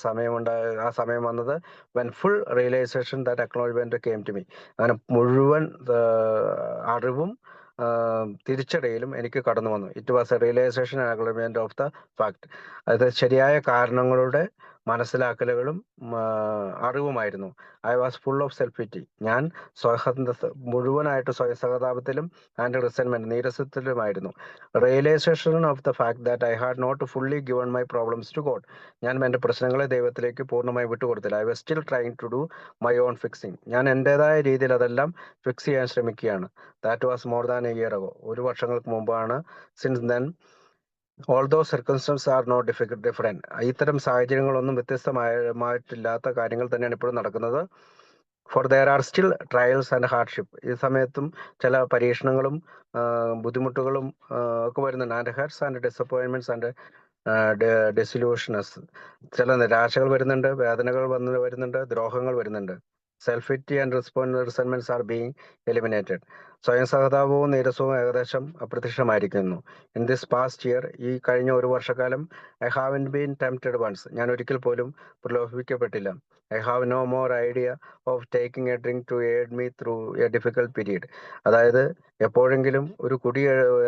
ആ സമയം വന്നത്. When full realisation that acknowledgement came to me, അങ്ങനെ മുഴുവൻ അറിവും തിരിച്ചറിയലും എനിക്ക് കടന്നു വന്നു. It was a realisation and acknowledgement of the fact, അതായത് ശരിയായ കാരണങ്ങളുടെ മനസ്സിലാക്കലുകളും അറിവുമായിരുന്നു. I was full of self pity, ഞാൻ മുഴുവനായിട്ട് സ്വയസഹതാപത്തിലും ആൻഡ് റിസെൻമെന്റ്, നീരസത്തിലുമായിരുന്നു. Realisation of the fact that I had not fully given my problems to God, ഞാൻ എൻ്റെ പ്രശ്നങ്ങളെ ദൈവത്തിലേക്ക് പൂർണ്ണമായി വിട്ടുകൊടുത്തില്ല. I was still trying to do my own fixing, ഞാൻ എൻ്റെതായ രീതിയിൽ അതെല്ലാം ഫിക്സ് ചെയ്യാൻ ശ്രമിക്കുകയാണ്. That was more than a year ago, ഒരു വർഷങ്ങൾക്ക് മുമ്പാണ്. Since then although circumstances are not different, ഇത്തരം സാഹചര്യങ്ങളൊന്നും വ്യത്യസ്തമായിട്ടില്ലാത്ത കാര്യങ്ങൾ തന്നെയാണ് ഇപ്പോഴും നടക്കുന്നത്. For there are still trials and hardship, ഈ സമയത്തും ചില പരീക്ഷണങ്ങളും ബുദ്ധിമുട്ടുകളും ഒക്കെ വരുന്നുണ്ട്. And hurts and disappointments and disillusions, ചില നിരാശകൾ വരുന്നുണ്ട്, വേദനകൾ വരുന്നുണ്ട്, ദ്രോഹങ്ങൾ വരുന്നുണ്ട്. Self pity and resentments are being eliminated, സ്വയം സഹതാപവും നീരസവും ഏകദേശം അപ്രത്യക്ഷമായിരിക്കുന്നു. ഇൻ ദിസ് പാസ്റ്റ് ഇയർ, ഈ കഴിഞ്ഞ ഒരു വർഷക്കാലം, I haven't been tempted once, ഞാൻ ഒരിക്കൽ പോലും പ്രലോഭിപ്പിക്കപ്പെട്ടില്ല. I have no more idea of taking a drink to aid me through a difficult period, അതായത് എപ്പോഴെങ്കിലും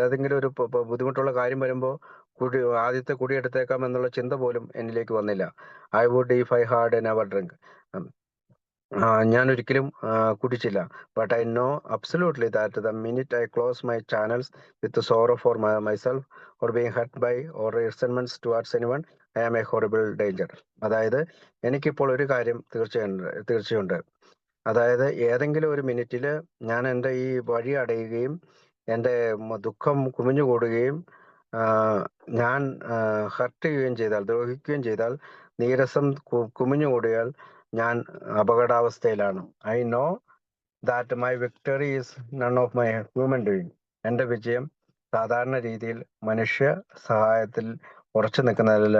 ഏതെങ്കിലും ഒരു ബുദ്ധിമുട്ടുള്ള കാര്യം വരുമ്പോൾ ആദ്യത്തെ കുടി എടുത്തേക്കാം എന്നുള്ള ചിന്ത പോലും എന്നിലേക്ക് വന്നില്ല. I would if I had never drink, ഞാൻ ഒരിക്കലും കുടിച്ചില്ല. But I know absolutely that the minute I close my channels with sorrow for myself or being hurt by or resentments towards anyone, I am a horrible danger. അതായത് എനിക്കിപ്പോൾ ഒരു കാര്യം തീർച്ചയുണ്ട്, അതായത് ഏതെങ്കിലും ഒരു മിനിറ്റിൽ ഞാൻ എൻ്റെ ഈ വഴി അടയുകയും എൻ്റെ ദുഃഖം കുമിഞ്ഞുകൂടുകയും ഞാൻ ഹർട്ട് ചെയ്യുകയും ചെയ്താൽ, ദ്രോഹിക്കുകയും ചെയ്താൽ, നീരസം കുമിഞ്ഞുകൂടിയാൽ ഞാൻ അപകടാവസ്ഥയിലാണ്. I know that my victory is none of my human doing, എൻ്റെ വിജയം സാധാരണ രീതിയിൽ മനുഷ്യ സഹായത്തിൽ ഉറച്ചു നിൽക്കുന്നതല്ല.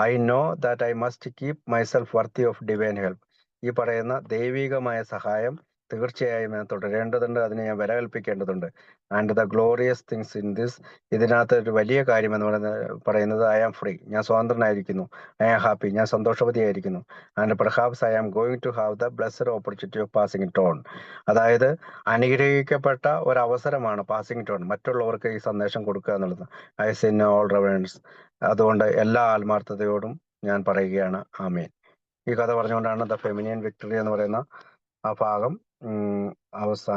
I know that I must keep myself worthy of divine help, ഈ പറയുന്ന ദൈവികമായ സഹായം തീർച്ചയായും ഞാൻ തുടരേണ്ടതുണ്ട്, അതിനെ ഞാൻ വിലകൽപ്പിക്കേണ്ടതുണ്ട്. And the glorious things in this, ഇതിനകത്ത് ഒരു വലിയ കാര്യം എന്ന് പറയുന്നത് ഐ ആം ഫ്രീ, ഞാൻ സ്വതന്ത്രനായിരിക്കുന്നു. ഐ ആം ഹാപ്പി, ഞാൻ സന്തോഷവതിയായിരിക്കുന്നു. And perhaps I am going to have the blessed opportunity of passing it on, അതായത് അനുഗ്രഹിക്കപ്പെട്ട ഒരു അവസരമാണ് പാസിംഗ് ഇറ്റ് ഓൺ, മറ്റുള്ളവർക്ക് ഈ സന്ദേശം കൊടുക്കുക എന്നുള്ളത്. ഐ സിൻ ഓൾ റെവറൻസ്, അതുകൊണ്ട് എല്ലാ ആത്മാർത്ഥതയോടും ഞാൻ പറയുകയാണ് ആമേൻ. ഈ കഥ പറഞ്ഞുകൊണ്ടാണ് ദ ഫെമിനിയൻ വിക്ടറി എന്ന് പറയുന്ന ആ ഭാഗം അവസാനം